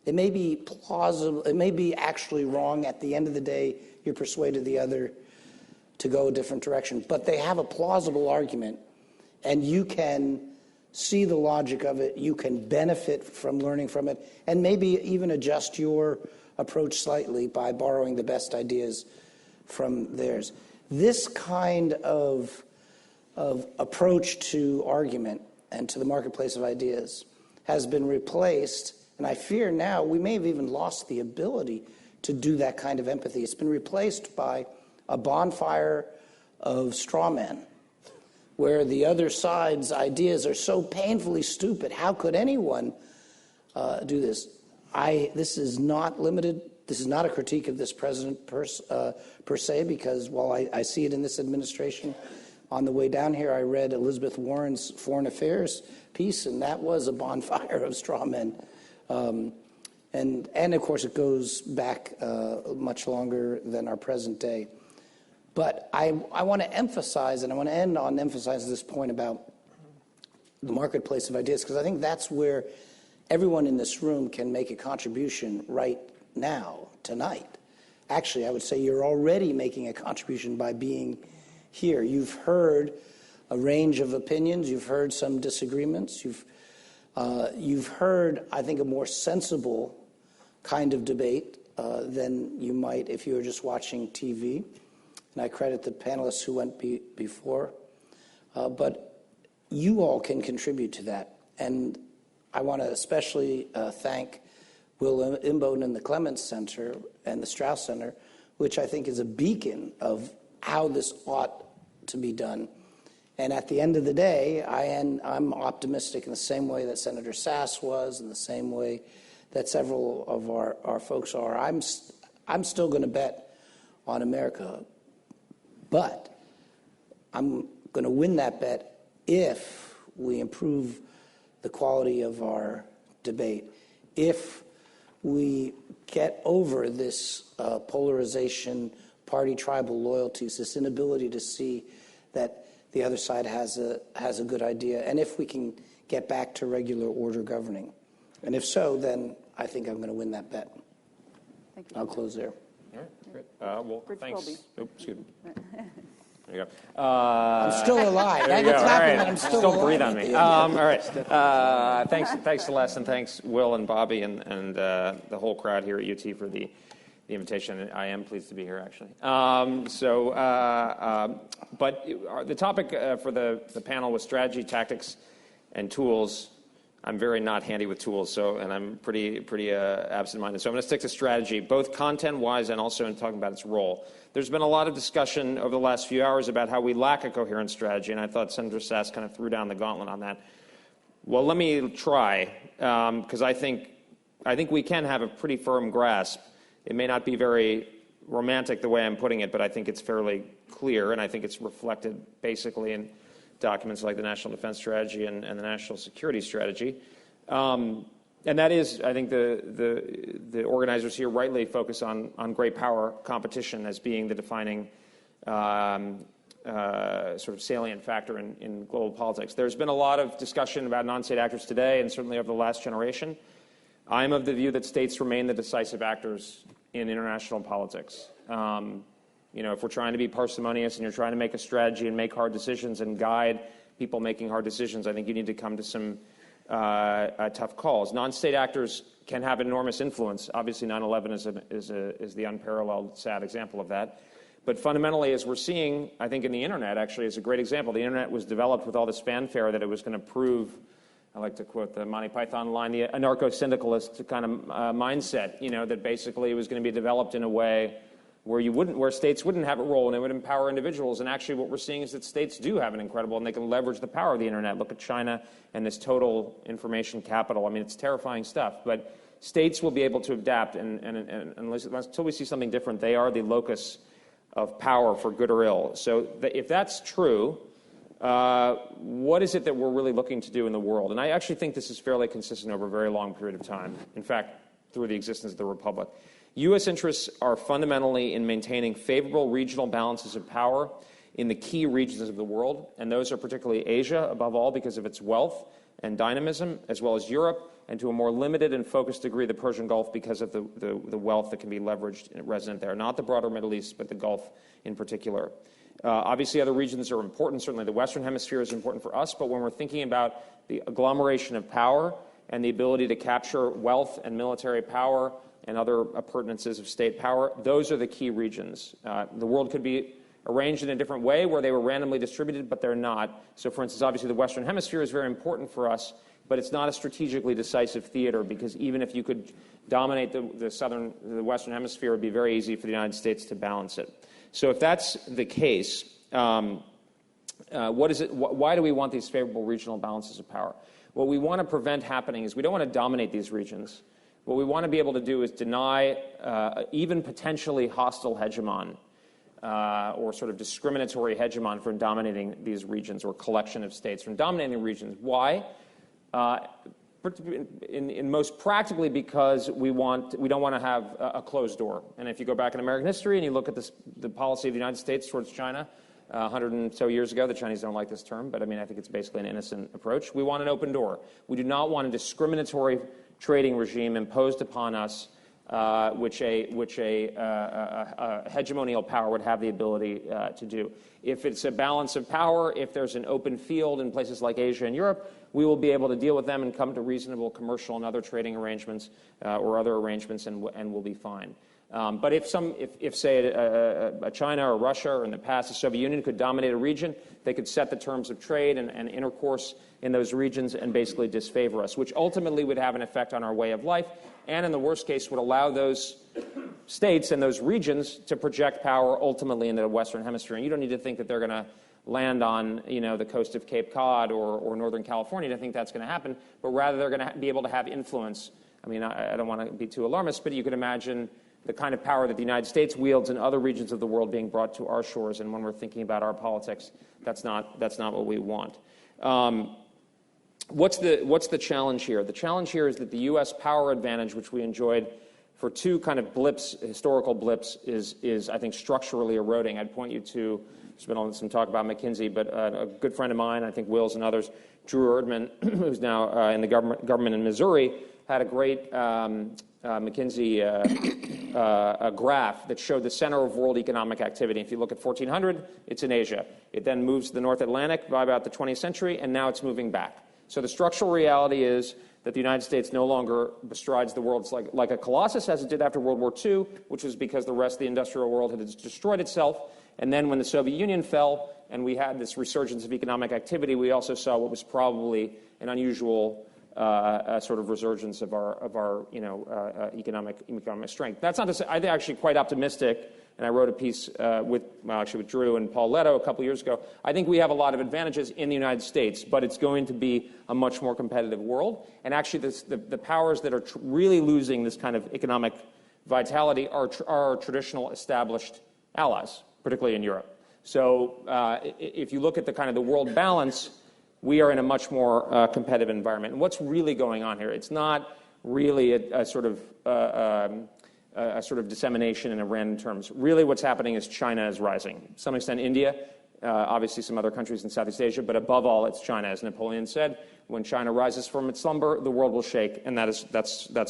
It may be plausible. It may be actually wrong. At the end of the day, you're persuaded the other to go a different direction. But they have a plausible argument, and you can see the logic of it. You can benefit from learning from it, and maybe even adjust your approach slightly by borrowing the best ideas from theirs. This kind of approach to argument and to the marketplace of ideas has been replaced, and I fear now we may have even lost the ability to do that kind of empathy. It's been replaced by a bonfire of straw men, where the other side's ideas are so painfully stupid. How could anyone do this? This is not limited. This is not a critique of this president per se, because while I see it in this administration, on the way down here I read Elizabeth Warren's Foreign Affairs piece, and that was a bonfire of straw men. And of course it goes back much longer than our present day. But I want to emphasize, and I want to end on emphasizing this point about the marketplace of ideas, because I think that's where everyone in this room can make a contribution right now, tonight. Actually, I would say you're already making a contribution by being here. You've heard a range of opinions. You've heard some disagreements. You've heard, I think, a more sensible kind of debate than you might if you were just watching TV. And I credit the panelists who went before. But you all can contribute to that. And I want to especially thank Will Imboden and the Clements Center and the Strauss Center, which I think is a beacon of how this ought to be done. And at the end of the day, I'm optimistic in the same way that Senator Sass was, in the same way that several of our folks are. I'm still going to bet on America. But I'm going to win that bet if we improve the quality of our debate, if we get over this polarization, party tribal loyalties, this inability to see that the other side has a good idea, and if we can get back to regular order governing. And if so, then I think I'm going to win that bet. Thank you. I'll close there. All right, great. Well, Rich thanks. Colby. Oh, excuse me. There you go. I'm still alive. There you go. That's All happened, right. I'm still Don't alive breathe at on the me. end. All right. Thanks, Celeste, and thanks, Will and Bobby, and the whole crowd here at UT for the invitation. I am pleased to be here, actually. But the topic for the panel was strategy, tactics, and tools. I'm very not handy with tools, and I'm pretty absent-minded. So I'm going to stick to strategy, both content-wise and also in talking about its role. There's been a lot of discussion over the last few hours about how we lack a coherent strategy, and I thought Senator Sass kind of threw down the gauntlet on that. Well, let me try, because I think we can have a pretty firm grasp. It may not be very romantic the way I'm putting it, but I think it's fairly clear, and I think it's reflected basically in documents like the National Defense Strategy and the National Security Strategy. And that is, I think the organizers here rightly focus on great power competition as being the defining sort of salient factor in global politics. There's been a lot of discussion about non-state actors today and certainly over the last generation. I'm of the view that states remain the decisive actors in international politics. If we're trying to be parsimonious and you're trying to make a strategy and make hard decisions and guide people making hard decisions, I think you need to come to some tough calls. Non-state actors can have enormous influence. Obviously, 9/11 is the unparalleled, sad example of that. But fundamentally, as we're seeing, I think in the internet actually is a great example. The internet was developed with all this fanfare that it was going to prove, I like to quote the Monty Python line, the anarcho-syndicalist kind of mindset, that basically it was going to be developed in a way where states wouldn't have a role and it would empower individuals. And actually what we're seeing is that states do have an incredible, and they can leverage the power of the internet. Look at China and this total information capital. I mean, it's terrifying stuff. But states will be able to adapt, and until we see something different, they are the locus of power for good or ill. So if that's true, what is it that we're really looking to do in the world? And I actually think this is fairly consistent over a very long period of time. In fact, through the existence of the Republic. U.S. interests are fundamentally in maintaining favorable regional balances of power in the key regions of the world, and those are particularly Asia, above all, because of its wealth and dynamism, as well as Europe, and to a more limited and focused degree the Persian Gulf because of the wealth that can be leveraged and resident there. Not the broader Middle East, but the Gulf in particular. Obviously, other regions are important. Certainly, the Western Hemisphere is important for us, but when we're thinking about the agglomeration of power and the ability to capture wealth and military power and other appurtenances of state power, those are the key regions. The world could be arranged in a different way where they were randomly distributed, but they're not. So, for instance, obviously the Western Hemisphere is very important for us, but it's not a strategically decisive theater, because even if you could dominate the Western Hemisphere, it would be very easy for the United States to balance it. So if that's the case, what is it? Why do we want these favorable regional balances of power? What we want to prevent happening is we don't want to dominate these regions. What we want to be able to do is deny even potentially hostile hegemon or sort of discriminatory hegemon from dominating these regions, or collection of states from dominating regions. Why? In most practically because we don't want to have a closed door. And if you go back in American history and you look at the policy of the United States towards China 100 and so years ago, the Chinese don't like this term, but I mean, I think it's basically an innocent approach. We want an open door. We do not want a discriminatory trading regime imposed upon us, which a hegemonial power would have the ability to do. If it's a balance of power, if there's an open field in places like Asia and Europe, we will be able to deal with them and come to reasonable commercial and other trading arrangements or other arrangements, and we'll be fine. But if say China or Russia, or in the past the Soviet Union, could dominate a region, they could set the terms of trade and intercourse in those regions and basically disfavor us, which ultimately would have an effect on our way of life, and in the worst case would allow those states and those regions to project power ultimately into the Western Hemisphere. And you don't need to think that they're going to land on the coast of Cape Cod or Northern California to think that's going to happen, but rather they're going to be able to have influence. I mean, I don't want to be too alarmist, but you could imagine the kind of power that the United States wields in other regions of the world being brought to our shores. And when we're thinking about our politics, that's not what we want. What's the challenge here? The challenge here is that the U.S. power advantage, which we enjoyed for two kind of blips, historical blips, is I think structurally eroding. I'd point you to, there's been some talk about McKinsey, but a good friend of mine, I think Will's and others, Drew Erdman, who's now in the government in Missouri, had a great McKinsey a graph that showed the center of world economic activity. If you look at 1400, it's in Asia. It then moves to the North Atlantic by about the 20th century, and now it's moving back. So the structural reality is that the United States no longer bestrides the world like a colossus, as it did after World War II, which was because the rest of the industrial world had destroyed itself. And then when the Soviet Union fell and we had this resurgence of economic activity, we also saw what was probably an unusual sort of resurgence of our economic strength. That's not to say, I'm actually quite optimistic, and I wrote a piece with Drew and Paul Leto a couple years ago. I think we have a lot of advantages in the United States, but it's going to be a much more competitive world. And actually, the powers that are really losing this kind of economic vitality are traditional established allies, particularly in Europe. So if you look at the kind of the world balance, we are in a much more competitive environment. And what's really going on here? It's not really a sort of dissemination in random terms. Really what's happening is China is rising. To some extent India, obviously some other countries in Southeast Asia, but above all it's China. As Napoleon said, when China rises from its slumber, the world will shake, and that's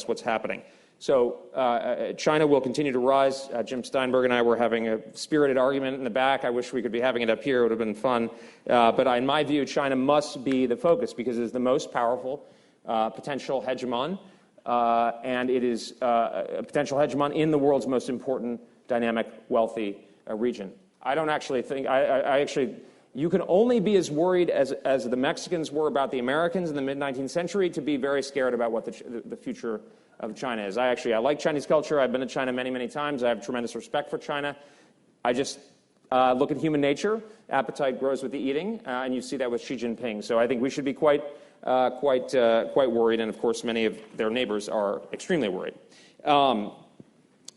what's happening. So China will continue to rise. Jim Steinberg and I were having a spirited argument in the back. I wish we could be having it up here. It would have been fun. But in my view, China must be the focus because it is the most powerful potential hegemon. and it is a potential hegemon in the world's most important, dynamic, wealthy region. I don't actually think, you can only be as worried as the Mexicans were about the Americans in the mid-19th century to be very scared about what the future of China is. I like Chinese culture. I've been to China many, many times. I have tremendous respect for China. I just look at human nature. Appetite grows with the eating, and you see that with Xi Jinping. So I think we should be quite worried, and of course many of their neighbors are extremely worried.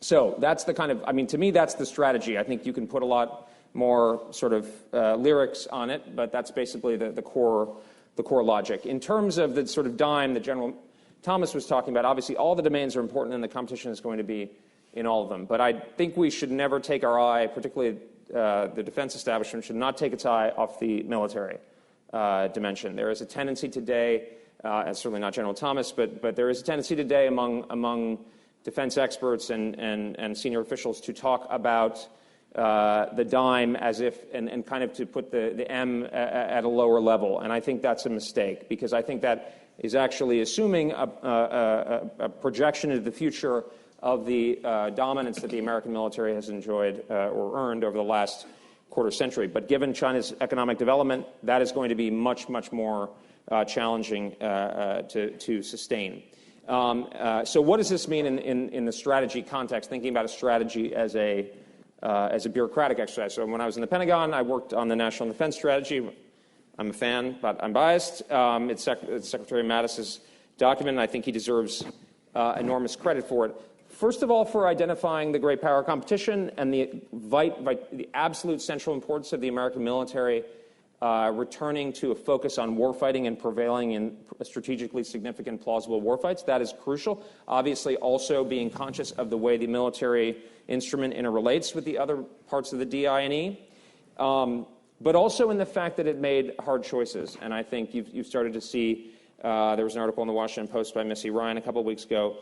So that's the kind of, to me, that's the strategy. I think you can put a lot more sort of lyrics on it, but that's basically the core logic. In terms of the sort of dime that General Thomas was talking about, obviously all the domains are important, and the competition is going to be in all of them. But I think we should never take our eye, particularly the defense establishment, should not take its eye off the military dimension. There is a tendency today, and certainly not General Thomas, but there is a tendency today among defense experts and senior officials to talk about the dime as if, and kind of to put the M at a lower level. And I think that's a mistake, because I think that is actually assuming a projection into the future of the dominance that the American military has enjoyed or earned over the last quarter century. But given China's economic development, that is going to be much, much more challenging to sustain. So what does this mean in the strategy context, thinking about a strategy as a bureaucratic exercise? So when I was in the Pentagon, I worked on the National Defense Strategy. I'm a fan, but I'm biased. It's Secretary Mattis's document, and I think he deserves enormous credit for it. First of all, for identifying the great power competition and the absolute central importance of the American military returning to a focus on warfighting and prevailing in strategically significant, plausible warfights. That is crucial. Obviously, also being conscious of the way the military instrument interrelates with the other parts of the DI&E, but also in the fact that it made hard choices. And I think you've started to see, there was an article in the Washington Post by Missy Ryan a couple of weeks ago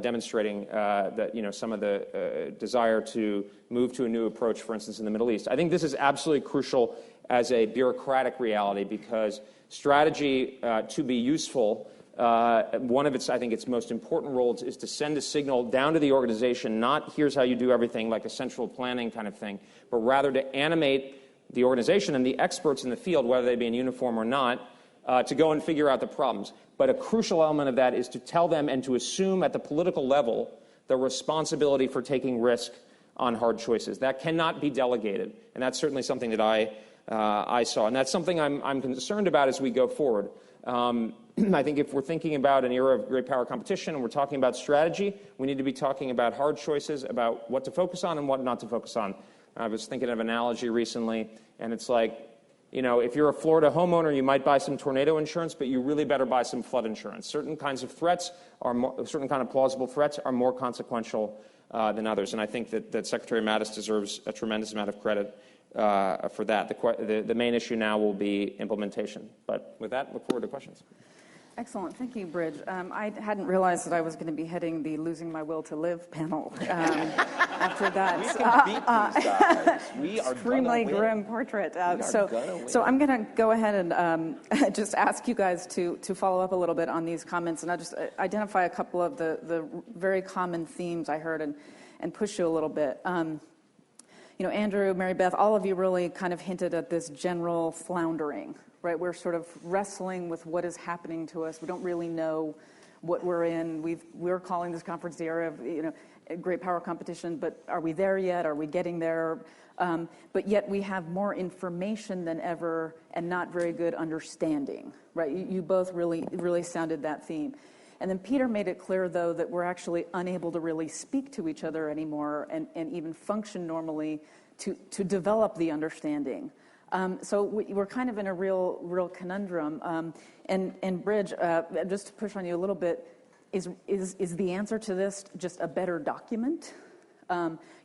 demonstrating that some of the desire to move to a new approach, for instance, in the Middle East. I think this is absolutely crucial as a bureaucratic reality, because strategy, to be useful, one of its most important roles is to send a signal down to the organization, not here's how you do everything like a central planning kind of thing, but rather to animate the organization and the experts in the field, whether they be in uniform or not, to go and figure out the problems. But a crucial element of that is to tell them and to assume at the political level the responsibility for taking risk on hard choices. That cannot be delegated, and that's certainly something that I saw, and that's something I'm concerned about as we go forward. I think if we're thinking about an era of great power competition and we're talking about strategy, we need to be talking about hard choices, about what to focus on and what not to focus on. I was thinking of an analogy recently, and it's like, if you're a Florida homeowner, you might buy some tornado insurance, but you really better buy some flood insurance. Certain kinds of threats certain kind of plausible threats are more consequential than others, and I think that Secretary Mattis deserves a tremendous amount of credit for that. The main issue now will be implementation. But with that, look forward to questions. Excellent. Thank you, Bridge. I hadn't realized that I was going to be heading the Losing My Will to Live panel after that. We can beat these guys. We are extremely grim portrait. So I'm going to go ahead and just ask you guys to follow up a little bit on these comments, and I'll just identify a couple of the very common themes I heard and push you a little bit. Andrew, Mary Beth, all of you really kind of hinted at this general floundering, right? We're sort of wrestling with what is happening to us. We don't really know what we're in. We're calling this conference the era of great power competition, but are we there yet? Are we getting there? But yet we have more information than ever and not very good understanding, right? You both really sounded that theme. And then Peter made it clear, though, that we're actually unable to really speak to each other anymore and even function normally to develop the understanding. So we're kind of in a real conundrum. And Bridge, just to push on you a little bit, is the answer to this just a better document?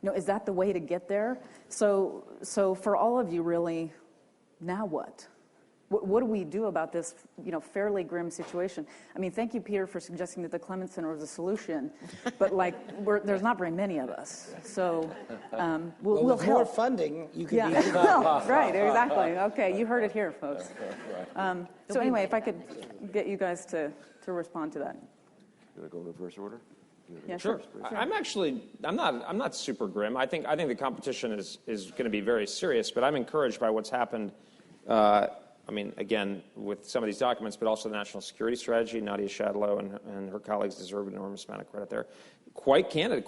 Is that the way to get there? So for all of you, really, now what? What do we do about this, fairly grim situation? I mean, thank you, Peter, for suggesting that the Clements Center was a solution, but there's not very many of us, so we'll with help. more funding, you could be. Right, exactly. Okay, you heard it here, folks. So anyway, if I could get you guys to respond to that. Going to go in reverse order? Yeah, Sure. I'm not super grim. I think the competition is going to be very serious, but I'm encouraged by what's happened. Again, with some of these documents, but also the national security strategy. Nadia Shadlow and her colleagues deserve an enormous amount of credit there. Quite candid.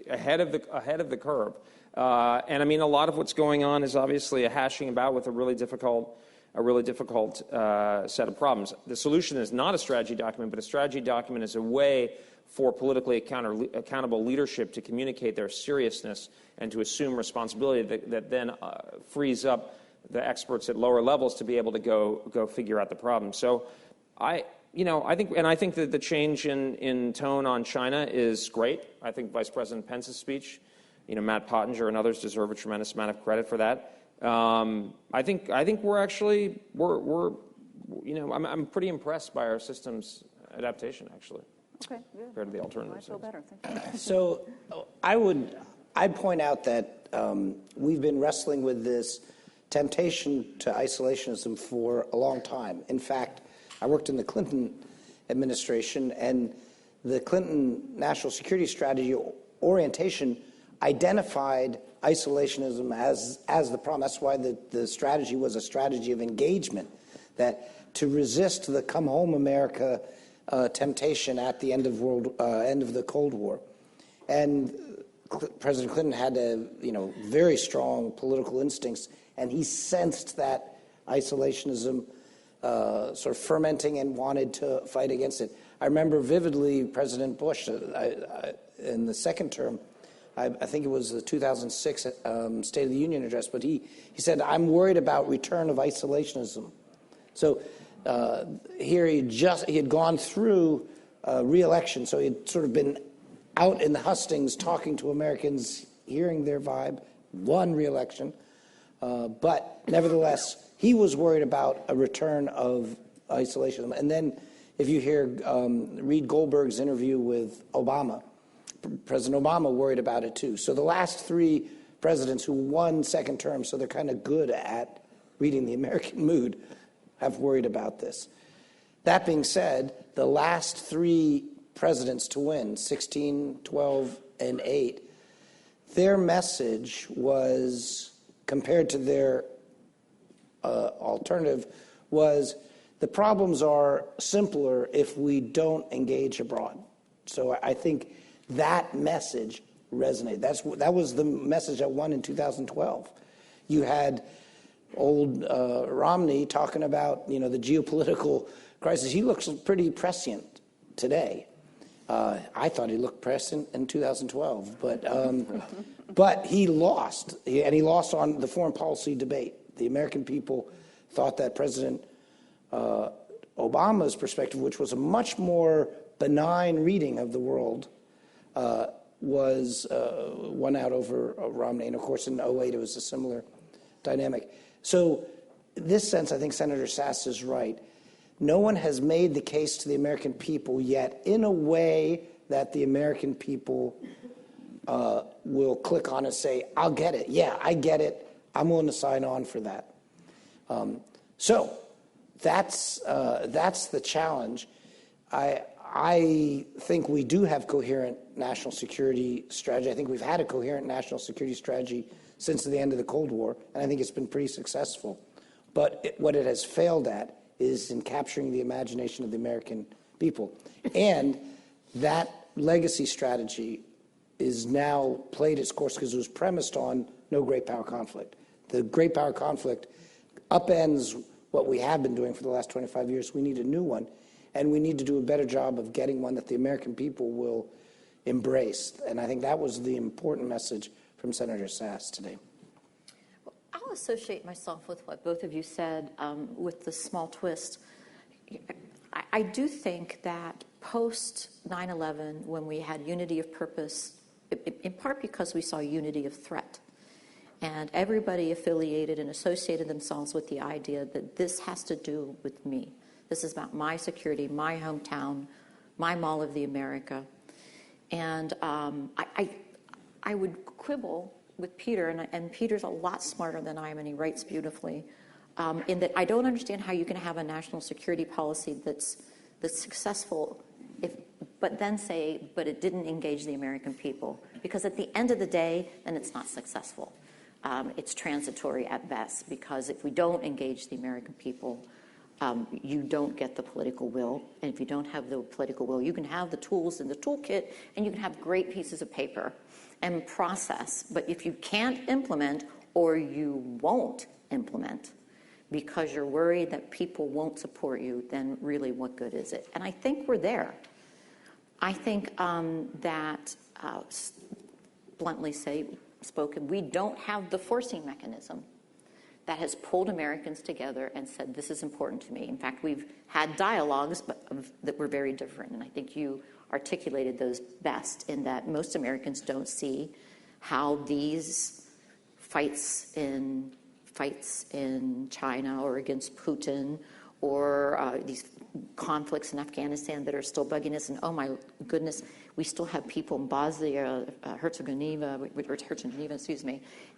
Ahead of the curve. And a lot of what's going on is obviously a hashing about with a really difficult set of problems. The solution is not a strategy document, but a strategy document is a way for politically accountable leadership to communicate their seriousness and to assume responsibility that then frees up the experts at lower levels to be able to go figure out the problem. So I think that the change in tone on China is great. I think Vice President Pence's speech, Matt Pottinger and others deserve a tremendous amount of credit for that. I think I'm pretty impressed by our system's adaptation, actually. Okay, good. Compared to the alternatives. I feel better. Thank you. So I'd point out that we've been wrestling with this temptation to isolationism for a long time. In fact, I worked in the Clinton administration, and the Clinton national security strategy orientation identified isolationism as the problem. That's why the strategy was a strategy of engagement, that to resist the come home America temptation at the end of the Cold War. And President Clinton had very strong political instincts, and he sensed that isolationism sort of fermenting and wanted to fight against it. I remember vividly President Bush in the second term. I think it was the 2006 State of the Union address, but he said, "I'm worried about return of isolationism." So here he had gone through re-election, so he'd sort of been out in the hustings talking to Americans, hearing their vibe, won re-election, but nevertheless he was worried about a return of isolationism. And then if you hear read Goldberg's interview with Obama, President Obama worried about it too. So the last three presidents who won second term, so they're kind of good at reading the American mood, have worried about this. That being said, the last three presidents to win, 16, 12, and 8, their message was, compared to their alternative, was the problems are simpler if we don't engage abroad. So I think that message resonated. That was the message that won in 2012. You had old Romney talking about the geopolitical crisis. He looks pretty prescient today. I thought he looked prescient in 2012, but he lost, and he lost on the foreign policy debate. The American people thought that President Obama's perspective, which was a much more benign reading of the world, was won out over Romney. And of course, in 2008, it was a similar dynamic. So in this sense, I think Senator Sass is right. No one has made the case to the American people yet in a way that the American people will click on and say, I'll get it. Yeah, I get it. I'm willing to sign on for that. So that's the challenge. I think we do have coherent national security strategy. I think we've had a coherent national security strategy since the end of the Cold War, and I think it's been pretty successful. But what it has failed at is in capturing the imagination of the American people. And that legacy strategy is now played its course because it was premised on no great power conflict. The great power conflict upends what we have been doing for the last 25 years. We need a new one, and we need to do a better job of getting one that the American people will embrace. And I think that was the important message from Senator Sass today. Well, I'll associate myself with what both of you said with the small twist. I do think that post 9/11, when we had unity of purpose, in part because we saw unity of threat, and everybody affiliated and associated themselves with the idea that this has to do with me. This is about my security, my hometown, my Mall of the America. And I would quibble with Peter, and Peter's a lot smarter than I am, and he writes beautifully, in that I don't understand how you can have a national security policy that's successful if but then say, but it didn't engage the American people. Because at the end of the day, then it's not successful. It's transitory at best, because if we don't engage the American people, you don't get the political will. And if you don't have the political will, you can have the tools in the toolkit, and you can have great pieces of paper and process. But if you can't implement, or you won't implement, because you're worried that people won't support you, then really what good is it? And I think we're there. I think that, bluntly spoken, we don't have the forcing mechanism that has pulled Americans together and said, this is important to me. In fact, we've had dialogues that were very different, and I think you articulated those best, in that most Americans don't see how these fights in China or against Putin, or these conflicts in Afghanistan that are still bugging us, and oh my goodness, we still have people in Bosnia, Herzegovina,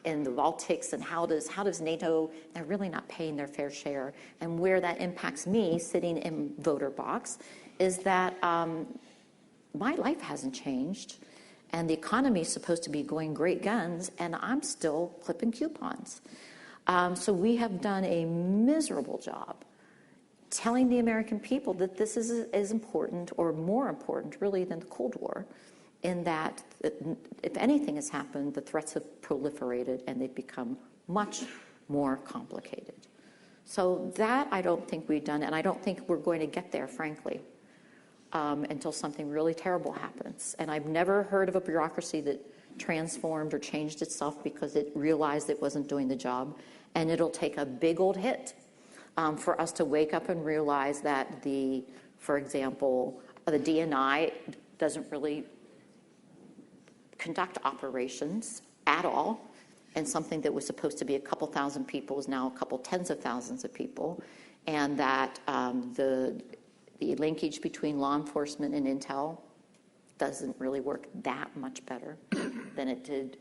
in the Baltics, and how does NATO, they're really not paying their fair share. And where that impacts me sitting in voter box is that my life hasn't changed, and the economy is supposed to be going great guns, and I'm still clipping coupons. So we have done a miserable job telling the American people that this is as important, or more important really, than the Cold War, in that if anything has happened, the threats have proliferated and they've become much more complicated. So that I don't think we've done, and I don't think we're going to get there, frankly, until something really terrible happens. And I've never heard of a bureaucracy that transformed or changed itself because it realized it wasn't doing the job. And it'll take a big old hit for us to wake up and realize that for example, the DNI doesn't really conduct operations at all, and something that was supposed to be a couple thousand people is now a couple tens of thousands of people, and that the linkage between law enforcement and intel doesn't really work that much better than it did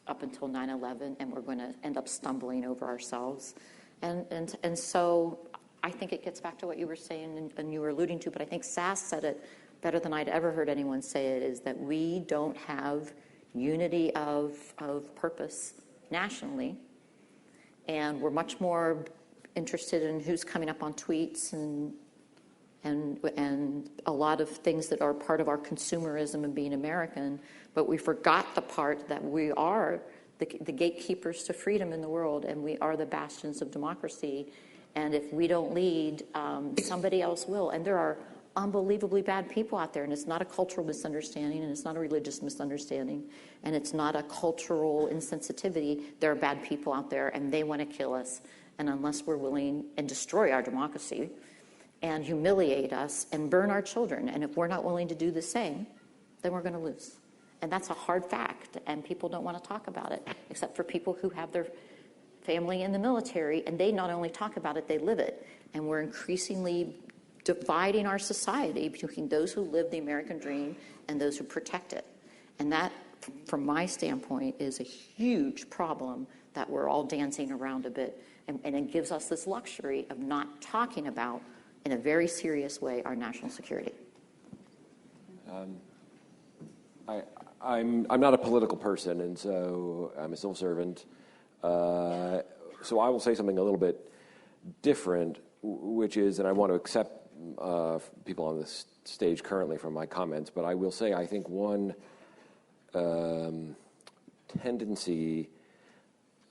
up until 9/11, and we're going to end up stumbling over ourselves. And so I think it gets back to what you were saying and you were alluding to, but I think Sass said it better than I'd ever heard anyone say it, is that we don't have unity of purpose nationally, and we're much more interested in who's coming up on tweets and a lot of things that are part of our consumerism and being American, but we forgot the part that we are the gatekeepers to freedom in the world, and we are the bastions of democracy. And if we don't lead, somebody else will. And there are unbelievably bad people out there, and it's not a cultural misunderstanding, and it's not a religious misunderstanding, and it's not a cultural insensitivity. There are bad people out there, and they want to kill us. And unless we're willing and destroy our democracy and humiliate us and burn our children, and if we're not willing to do the same, then we're going to lose. And that's a hard fact, and people don't want to talk about it, except for people who have their family in the military, and they not only talk about it, they live it. And we're increasingly dividing our society between those who live the American dream and those who protect it. And that, from my standpoint, is a huge problem that we're all dancing around a bit. And it gives us this luxury of not talking about, in a very serious way, our national security. I'm not a political person, and so I'm a civil servant. So I will say something a little bit different, which is, and I want to accept people on this stage currently from my comments, but I will say I think one tendency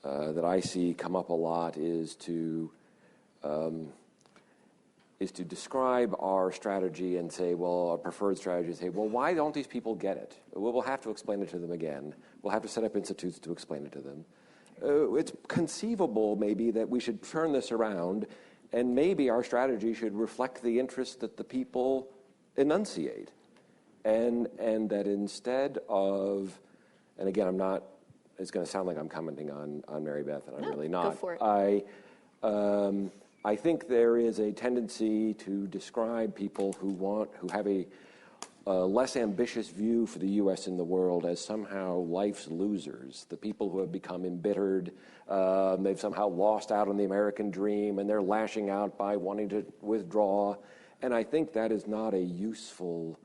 that I see come up a lot is to describe our strategy and say, well, our preferred strategy is say, well, why don't these people get it? We'll have to explain it to them again. We'll have to set up institutes to explain it to them. It's conceivable, maybe, that we should turn this around, and maybe our strategy should reflect the interests that the people enunciate. And that instead of, and again, I'm not, it's going to sound like I'm commenting on Mary Beth, and I'm really not. Go for it. I think there is a tendency to describe people who have a less ambitious view for the U.S. in the world as somehow life's losers, the people who have become embittered, they've somehow lost out on the American dream, and they're lashing out by wanting to withdraw. And I think that is not a useful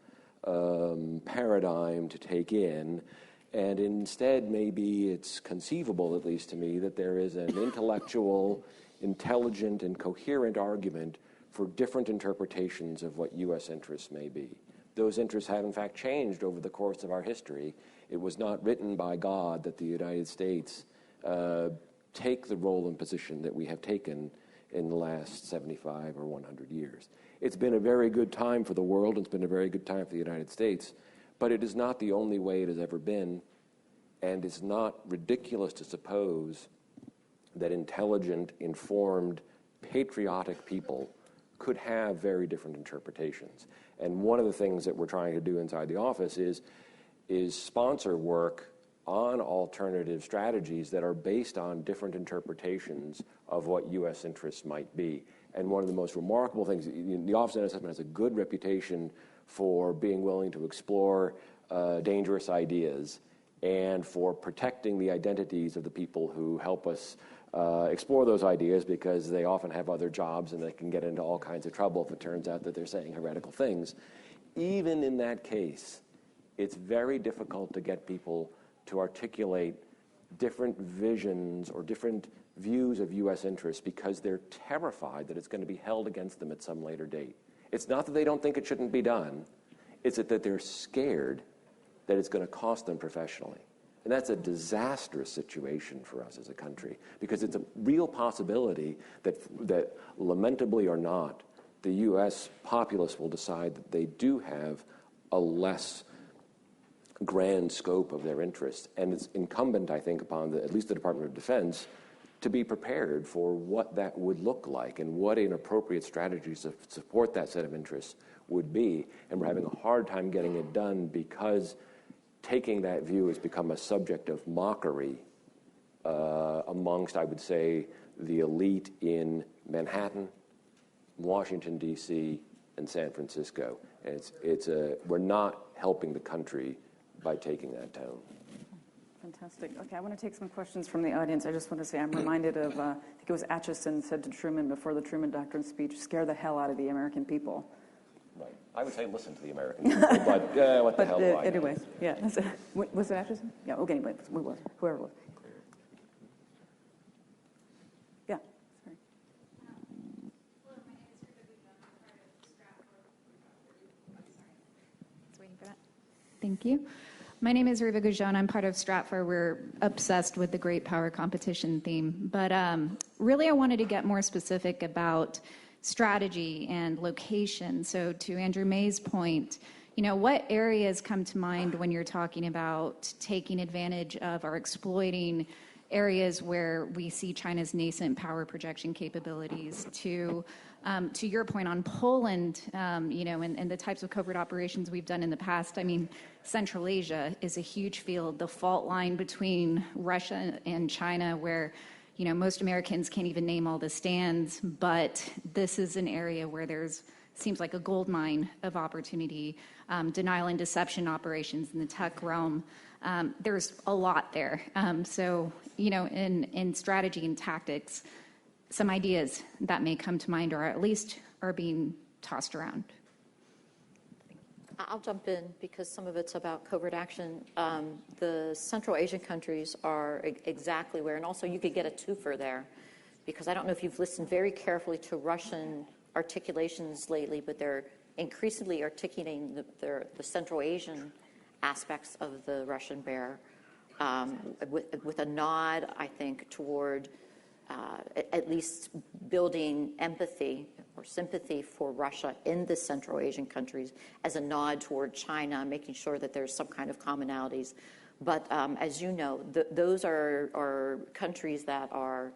paradigm to take in. And instead, maybe it's conceivable, at least to me, that there is an intellectual, intelligent, and coherent argument for different interpretations of what U.S. interests may be. Those interests have, in fact, changed over the course of our history. It was not written by God that the United States take the role and position that we have taken in the last 75 or 100 years. It's been a very good time for the world, and it's been a very good time for the United States, but it is not the only way it has ever been, and it's not ridiculous to suppose that intelligent, informed, patriotic people could have very different interpretations. And one of the things that we're trying to do inside the office is sponsor work on alternative strategies that are based on different interpretations of what U.S. interests might be. And one of the most remarkable things, the Office of Assessment has a good reputation for being willing to explore dangerous ideas and for protecting the identities of the people who help us explore those ideas, because they often have other jobs and they can get into all kinds of trouble if it turns out that they're saying heretical things. Even in that case, it's very difficult to get people to articulate different visions or different views of U.S. interests because they're terrified that it's going to be held against them at some later date. It's not that they don't think it shouldn't be done. It's that they're scared that it's going to cost them professionally. And that's a disastrous situation for us as a country, because it's a real possibility that lamentably or not, the U.S. populace will decide that they do have a less grand scope of their interests. And it's incumbent, I think, upon at least the Department of Defense to be prepared for what that would look like and what an appropriate strategy to support that set of interests would be. And we're having a hard time getting it done because taking that view has become a subject of mockery amongst, I would say, the elite in Manhattan, Washington, D.C., and San Francisco. And we're not helping the country by taking that tone. Fantastic. Okay, I want to take some questions from the audience. I just want to say I'm reminded of, I think it was Atchison said to Truman before the Truman Doctrine speech, scare the hell out of the American people. Right. I would say listen to the American people, but what the hell do I know? Anyway, yeah. Was it Atchison? Yeah, okay, anyway, whoever it was. Yeah, sorry. Thank you. My name is Riva Gujon. I'm part of Stratfor. We're obsessed with the great power competition theme. But really, I wanted to get more specific about strategy and location. So to Andrew May's point, what areas come to mind when you're talking about taking advantage of or exploiting areas where we see China's nascent power projection capabilities? To your point on Poland, and the types of covert operations we've done in the past, I mean, Central Asia is a huge field, the fault line between Russia and China, where most Americans can't even name all the stands, but this is an area where seems like a gold mine of opportunity. Denial and deception operations in the tech realm. There's a lot there. So, in strategy and tactics, some ideas that may come to mind or at least are being tossed around. I'll jump in because some of it's about covert action. The Central Asian countries are exactly where, and also you could get a twofer there, because I don't know if you've listened very carefully to Russian articulations lately, but they're increasingly articulating the Central Asian aspects of the Russian bear with a nod, I think, toward at least building empathy or sympathy for Russia in the Central Asian countries as a nod toward China, making sure that there's some kind of commonalities. But as you know, those are countries that are,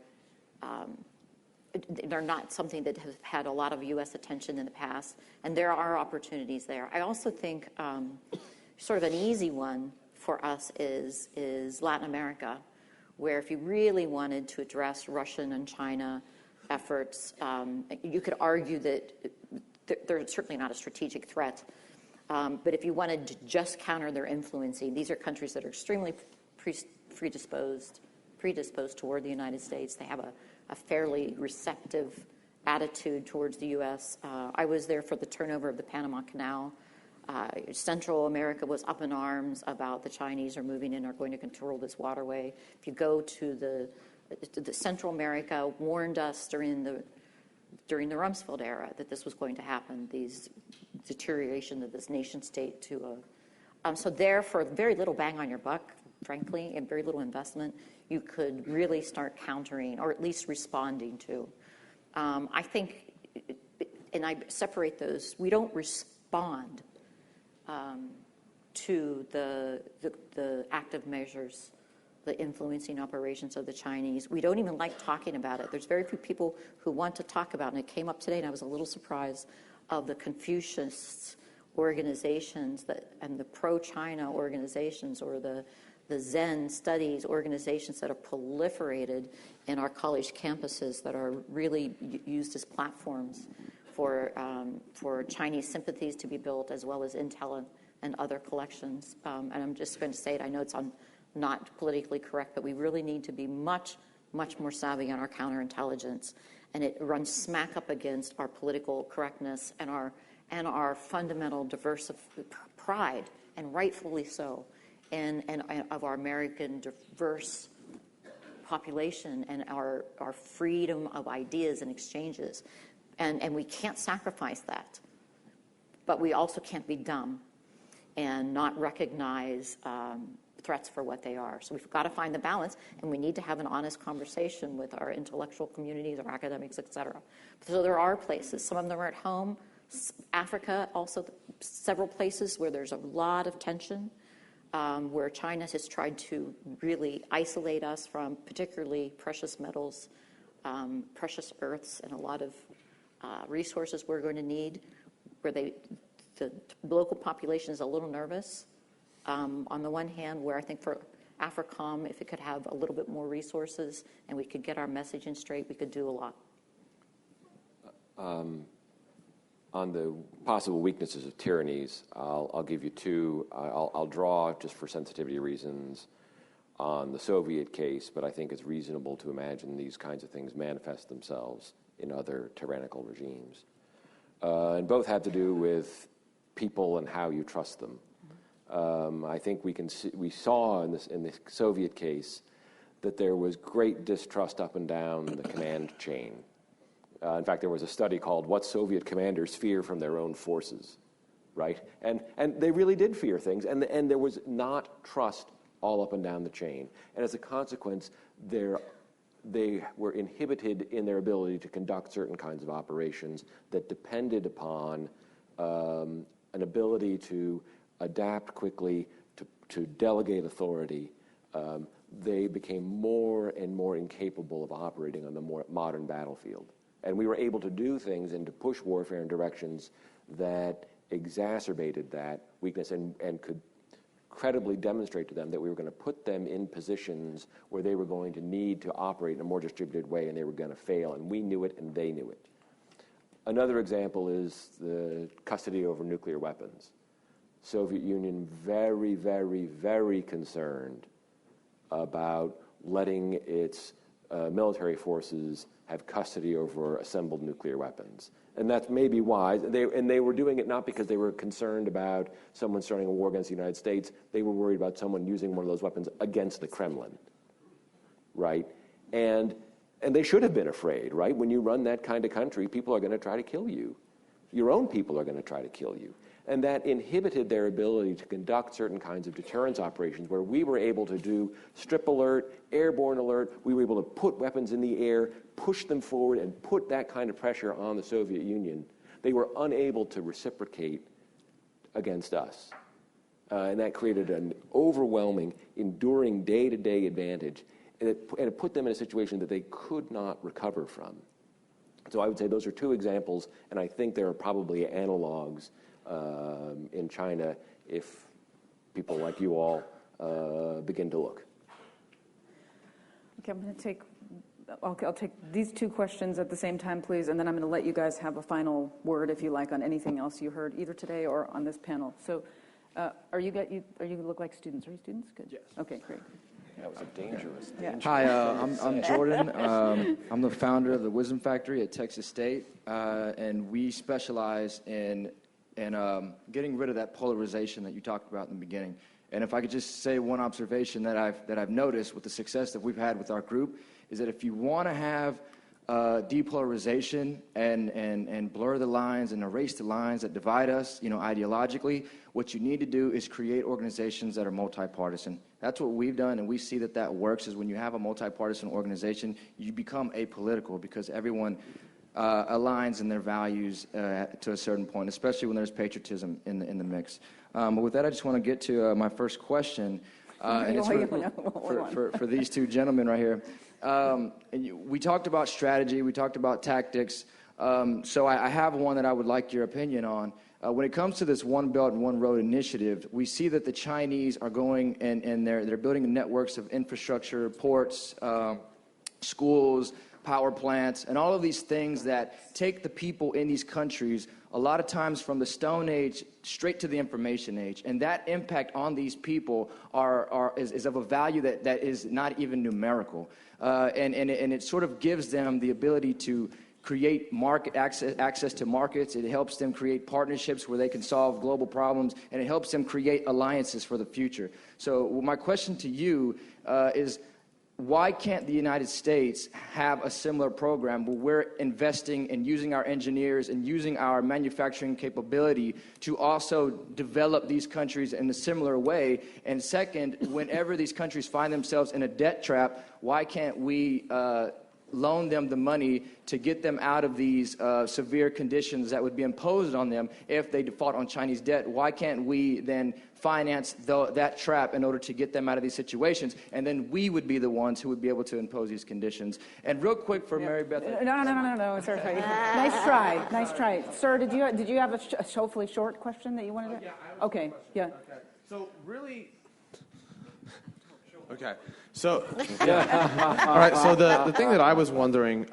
they're not something that has had a lot of U.S. attention in the past, and there are opportunities there. I also think sort of an easy one for us is Latin America, where if you really wanted to address Russian and China efforts, you could argue that they're certainly not a strategic threat. But if you wanted to just counter their influencing, these are countries that are extremely predisposed toward the United States. They have a fairly receptive attitude towards the U.S. I was there for the turnover of the Panama Canal Central America was up in arms about the Chinese are moving in, are going to control this waterway. If you go to the Central America warned us during the Rumsfeld era that this was going to happen, these deterioration of this nation state to a... so there, for very little bang on your buck, frankly, and very little investment, you could really start countering or at least responding to. I think, and I separate those, we don't respond to the active measures, the influencing operations of the Chinese. We don't even like talking about it. There's very few people who want to talk about it. And it came up today, and I was a little surprised of the Confucius organizations and the pro-China organizations or the Zen studies organizations that are proliferated in our college campuses that are really used as platforms for Chinese sympathies to be built, as well as intel and other collections. And I'm just going to say it. I know it's not politically correct, but we really need to be much, much more savvy on our counterintelligence. And it runs smack up against our political correctness and our fundamental pride, and rightfully so, and of our American diverse population and our freedom of ideas and exchanges. And we can't sacrifice that. But we also can't be dumb and not recognize threats for what they are. So we've got to find the balance, and we need to have an honest conversation with our intellectual communities, our academics, et cetera. So there are places. Some of them are at home. Africa, also several places where there's a lot of tension, where China has tried to really isolate us from particularly precious metals, precious earths, and a lot of resources we're going to need, where the local population is a little nervous. On the one hand, where I think for AFRICOM, if it could have a little bit more resources and we could get our messaging straight, we could do a lot. On the possible weaknesses of tyrannies, I'll give you two. I'll draw, just for sensitivity reasons, on the Soviet case, but I think it's reasonable to imagine these kinds of things manifest themselves in other tyrannical regimes. And both have to do with people and how you trust them. I think we saw in the Soviet case that there was great distrust up and down the command chain. In fact, there was a study called "What Soviet Commanders Fear from Their Own Forces," right? And they really did fear things, and there was not trust all up and down the chain. And as a consequence, they were inhibited in their ability to conduct certain kinds of operations that depended upon an ability to adapt quickly, to delegate authority. They became more and more incapable of operating on the more modern battlefield. And we were able to do things and to push warfare in directions that exacerbated that weakness and could credibly demonstrate to them that we were going to put them in positions where they were going to need to operate in a more distributed way, and they were going to fail. And we knew it, and they knew it. Another example is the custody over nuclear weapons. Soviet Union very, very, very concerned about letting its military forces have custody over assembled nuclear weapons. And that's maybe wise. They were doing it not because they were concerned about someone starting a war against the United States. They were worried about someone using one of those weapons against the Kremlin, right? And they should have been afraid, right? When you run that kind of country, people are going to try to kill you. Your own people are going to try to kill you. And that inhibited their ability to conduct certain kinds of deterrence operations where we were able to do strip alert, airborne alert. We were able to put weapons in the air, push them forward, and put that kind of pressure on the Soviet Union. They were unable to reciprocate against us. And that created an overwhelming, enduring day-to-day advantage. And it put them in a situation that they could not recover from. So I would say those are two examples, and I think there are probably analogs in China if people like you all begin to look. Okay, I'll take these two questions at the same time, please, and then I'm going to let you guys have a final word, if you like, on anything else you heard either today or on this panel. So, you look like students? Are you students? Good. Yes. Okay, great. That was a dangerous. Hi, I'm Jordan. I'm the founder of the Wisdom Factory at Texas State, and we specialize in and getting rid of that polarization that you talked about in the beginning. And if I could just say one observation that I've noticed with the success that we've had with our group is that if you want to have depolarization and blur the lines and erase the lines that divide us, ideologically, what you need to do is create organizations that are multi-partisan. That's what we've done, and we see that works, is when you have a multi-partisan organization, you become apolitical because everyone aligns in their values to a certain point, especially when there's patriotism in the mix. But with that, I just want to get to my first question, and it's for these two gentlemen right here. We talked about strategy, we talked about tactics, so I have one that I would like your opinion on. When it comes to this One Belt and One Road initiative, we see that the Chinese are going and they're building networks of infrastructure, ports, schools, power plants, and all of these things that take the people in these countries a lot of times from the Stone Age straight to the Information Age. And that impact on these people is of a value that is not even numerical. And it sort of gives them the ability to create market access to markets. It helps them create partnerships where they can solve global problems, and it helps them create alliances for the future. So my question to you is, why can't the United States have a similar program where we're investing and using our engineers and using our manufacturing capability to also develop these countries in a similar way? And second, whenever these countries find themselves in a debt trap, why can't we loan them the money to get them out of these severe conditions that would be imposed on them if they default on Chinese debt? Why can't we then finance that trap in order to get them out of these situations, and then we would be the ones who would be able to impose these conditions? And real quick for Mary Beth. No, it's okay. Nice try. Sir, did you have a hopefully short question that you wanted to? Yeah. Okay. Yeah. So really. Okay. So, yeah. All right. So the thing that I was wondering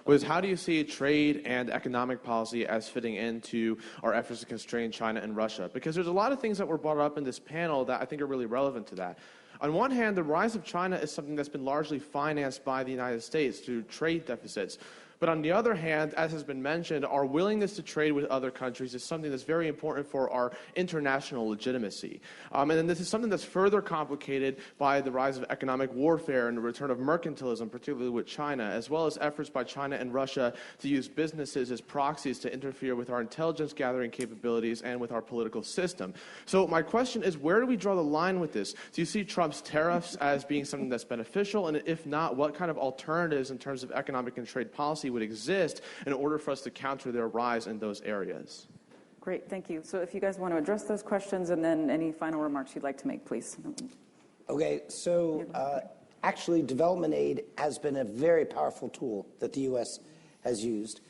was, how do you see trade and economic policy as fitting into our efforts to constrain China and Russia? Because there's a lot of things that were brought up in this panel that I think are really relevant to that. On one hand, the rise of China is something that's been largely financed by the United States through trade deficits. But on the other hand, as has been mentioned, our willingness to trade with other countries is something that's very important for our international legitimacy. And then this is something that's further complicated by the rise of economic warfare and the return of mercantilism, particularly with China, as well as efforts by China and Russia to use businesses as proxies to interfere with our intelligence gathering capabilities and with our political system. So my question is, where do we draw the line with this? Do you see Trump's tariffs as being something that's beneficial? And if not, what kind of alternatives in terms of economic and trade policy would exist in order for us to counter their rise in those areas? Great, thank you. So if you guys want to address those questions, and then any final remarks you'd like to make, please. Okay, so actually development aid has been a very powerful tool that the U.S. has used.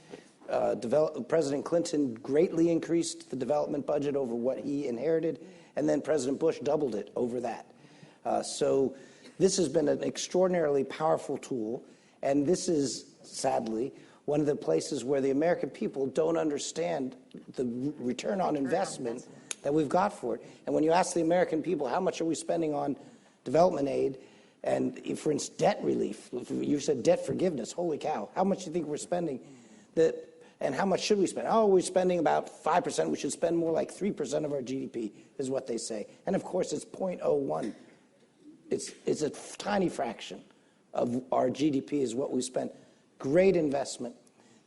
President Clinton greatly increased the development budget over what he inherited, and then President Bush doubled it over that. So this has been an extraordinarily powerful tool, and this is, sadly, one of the places where the American people don't understand the return on investment that we've got for it. And when you ask the American people, how much are we spending on development aid, and for instance, debt relief, you said debt forgiveness, holy cow, how much do you think we're spending? And how much should we spend? Oh, we're spending about 5%. We should spend more like 3% of our GDP, is what they say. And of course, it's 0.01. It's a tiny fraction of our GDP is what we spend. Great investment.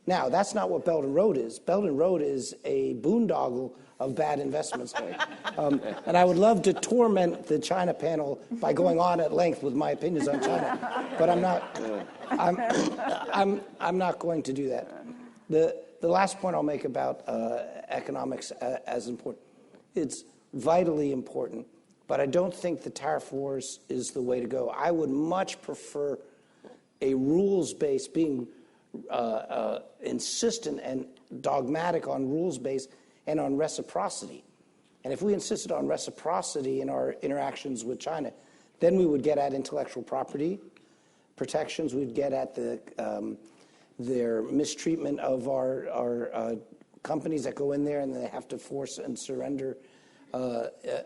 Now, that's not what Belt and Road is. Belt and Road is a boondoggle of bad investments. And I would love to torment the China panel by going on at length with my opinions on China, but I'm not. I'm not going to do that. The last point I'll make about economics as important, it's vitally important, but I don't think the tariff wars is the way to go. I would much prefer a rules-based, being insistent and dogmatic on rules-based and on reciprocity. And if we insisted on reciprocity in our interactions with China, then we would get at intellectual property protections, we'd get at their mistreatment of our companies that go in there and they have to force and surrender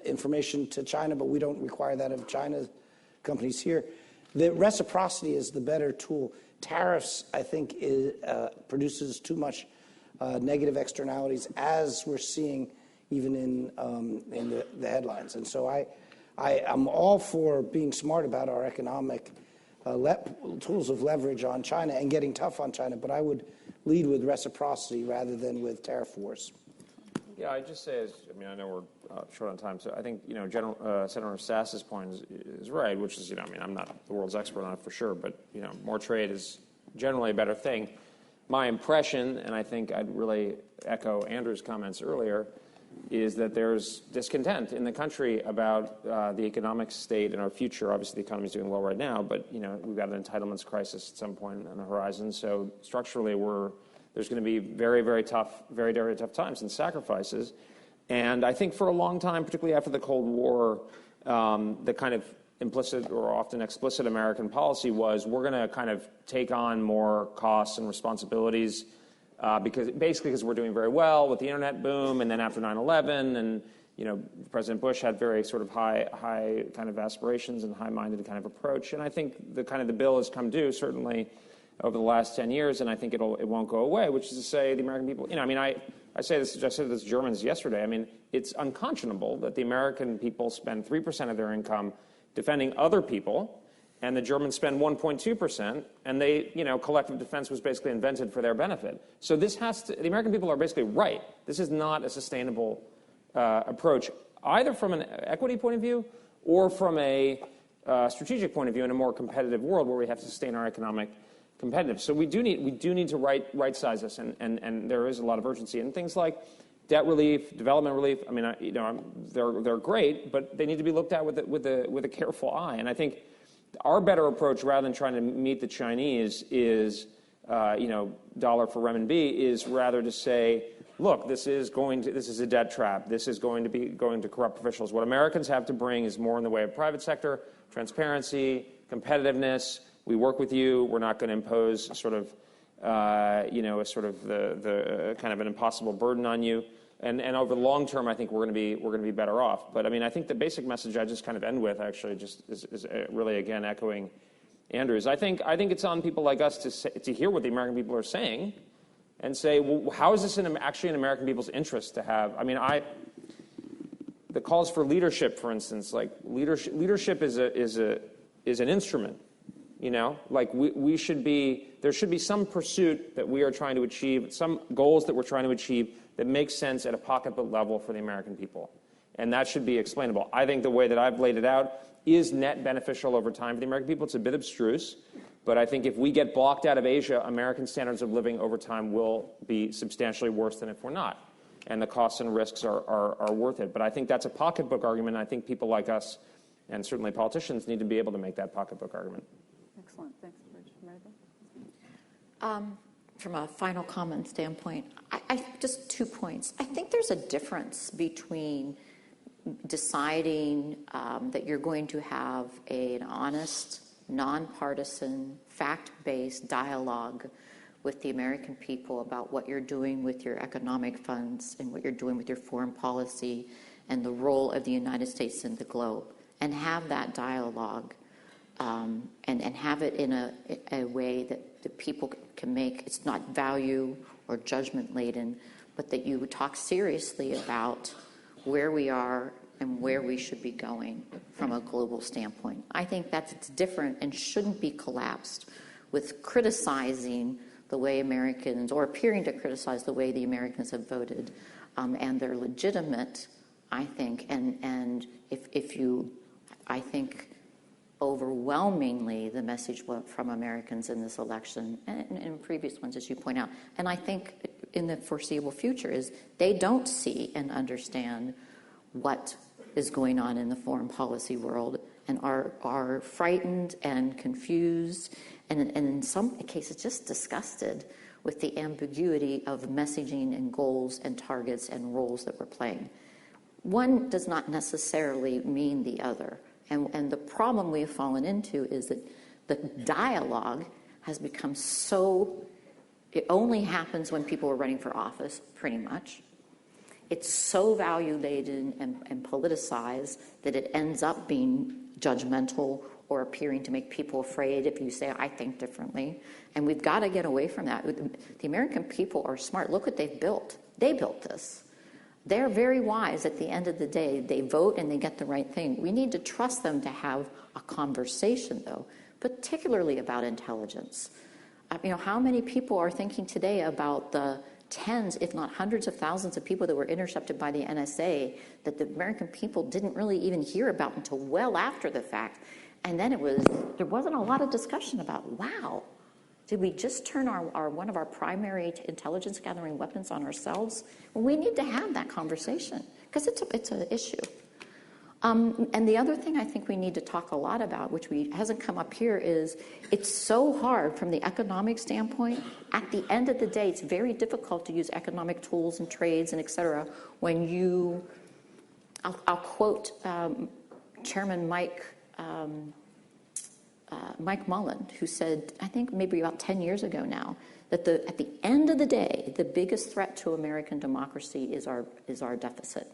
information to China, but we don't require that of China companies here. The reciprocity is the better tool. Tariffs, I think, produces too much negative externalities, as we're seeing even in the headlines. And so I'm all for being smart about our economic tools of leverage on China and getting tough on China, but I would lead with reciprocity rather than with tariff wars. Yeah, I just say, I know we're short on time, so I think, Senator Sass's point is right, which is, I'm not the world's expert on it for sure, but, more trade is generally a better thing. My impression, and I think I'd really echo Andrew's comments earlier, is that there's discontent in the country about the economic state and our future. Obviously, the economy's doing well right now, but we've got an entitlements crisis at some point on the horizon. So structurally, there's going to be very, very tough times and sacrifices. And I think for a long time, particularly after the Cold War, the kind of implicit or often explicit American policy was we're going to kind of take on more costs and responsibilities because we're doing very well with the internet boom, and then after 9/11, and President Bush had very sort of high kind of aspirations and high-minded kind of approach. And I think the bill has come due certainly over the last 10 years, and I think it won't go away. Which is to say, the American people. I said this to Germans yesterday. It's unconscionable that the American people spend 3% of their income defending other people, and the Germans spend 1.2%, and collective defense was basically invented for their benefit. So the American people are basically right. This is not a sustainable approach, either from an equity point of view or from a strategic point of view in a more competitive world where we have to sustain our economic competitive. So we do need to right size this, and there is a lot of urgency. And things like debt relief, development relief, they're great, but they need to be looked at with a careful eye. And I think our better approach, rather than trying to meet the Chinese, is dollar for renminbi, is rather to say, look, this is a debt trap. This is going to corrupt officials. What Americans have to bring is more in the way of private sector transparency, competitiveness. We work with you. We're not going to impose the kind of an impossible burden on you. And over the long term, I think we're going to be better off. But I think the basic message I just kind of end with actually just is really again echoing Andrew's. I think it's on people like us to hear what the American people are saying, and say, well, how is this actually in American people's interest to have? The calls for leadership, for instance, like leadership is an instrument. There should be some pursuit that we are trying to achieve, some goals that we're trying to achieve that makes sense at a pocketbook level for the American people. And that should be explainable. I think the way that I've laid it out is net beneficial over time for the American people. It's a bit abstruse, but I think if we get blocked out of Asia, American standards of living over time will be substantially worse than if we're not. And the costs and risks are worth it. But I think that's a pocketbook argument. I think people like us, and certainly politicians, need to be able to make that pocketbook argument. Excellent. Thanks, Bridget. From a final comment standpoint, I just 2 points. I think there's a difference between deciding that you're going to have an honest, nonpartisan, fact-based dialogue with the American people about what you're doing with your economic funds and what you're doing with your foreign policy and the role of the United States in the globe, and have that dialogue and have it in a way that the people can make. It's not value or judgment laden, but that you talk seriously about where we are and where we should be going from a global standpoint. I think that's different and shouldn't be collapsed with criticizing the way Americans, or appearing to criticize the way the Americans have voted, and they're legitimate, I think, and I think overwhelmingly the message from Americans in this election and in previous ones, as you point out, and I think in the foreseeable future, is they don't see and understand what is going on in the foreign policy world, and are frightened and confused, and in some cases just disgusted with the ambiguity of messaging and goals and targets and roles that we're playing. One does not necessarily mean the other. And the problem we've fallen into is that the dialogue has become it only happens when people are running for office, pretty much. It's so value-laden and politicized that it ends up being judgmental or appearing to make people afraid if you say, I think differently. And we've got to get away from that. The American people are smart. Look what they've built. They built this. They're very wise at the end of the day. They vote and they get the right thing. We need to trust them to have a conversation, though, particularly about intelligence. How many people are thinking today about the tens, if not hundreds of thousands of people that were intercepted by the NSA that the American people didn't really even hear about until well after the fact? And then there wasn't a lot of discussion about, wow, did we just turn one of our primary intelligence gathering weapons on ourselves? Well, we need to have that conversation because it's an issue. And the other thing I think we need to talk a lot about, which hasn't come up here, is it's so hard from the economic standpoint. At the end of the day, it's very difficult to use economic tools and trades and et cetera when I'll quote Chairman Mike Mullen, who said, I think maybe about 10 years ago now, that at the end of the day, the biggest threat to American democracy is our deficit.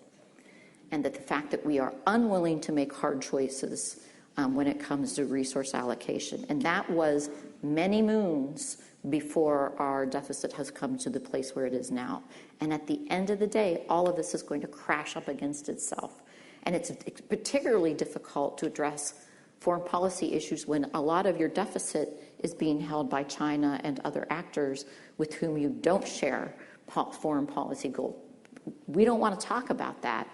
And that the fact that we are unwilling to make hard choices when it comes to resource allocation. And that was many moons before our deficit has come to the place where it is now. And at the end of the day, all of this is going to crash up against itself. And it's particularly difficult to address foreign policy issues when a lot of your deficit is being held by China and other actors with whom you don't share foreign policy goals. We don't want to talk about that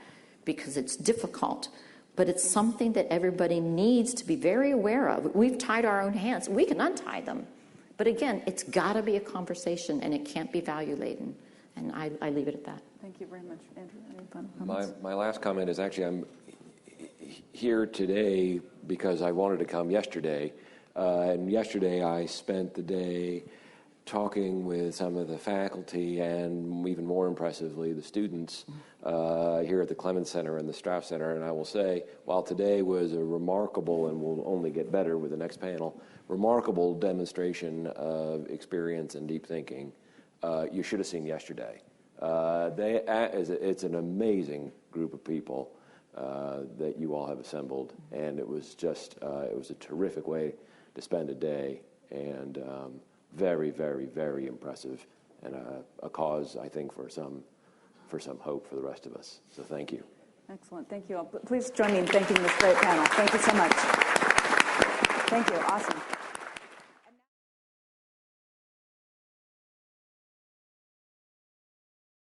because it's difficult, but it's something that everybody needs to be very aware of. We've tied our own hands. We can untie them. But again, it's got to be a conversation, and it can't be value-laden. And I leave it at that. Thank you very much. Andrew, any final comments? My last comment is actually I'm here today because I wanted to come yesterday. And yesterday I spent the day talking with some of the faculty and, even more impressively, the students here at the Clements Center and the Straff Center. And I will say, while today was a remarkable, and will only get better with the next panel, remarkable demonstration of experience and deep thinking, you should have seen yesterday. It's an amazing group of people that you all have assembled, and it was just it was a terrific way to spend a day, and very, very, very impressive, and a cause, I think, for some hope for the rest of us. So thank you. Excellent. Thank you all. Please join me in thanking this great panel. Thank you so much. Thank you. Awesome.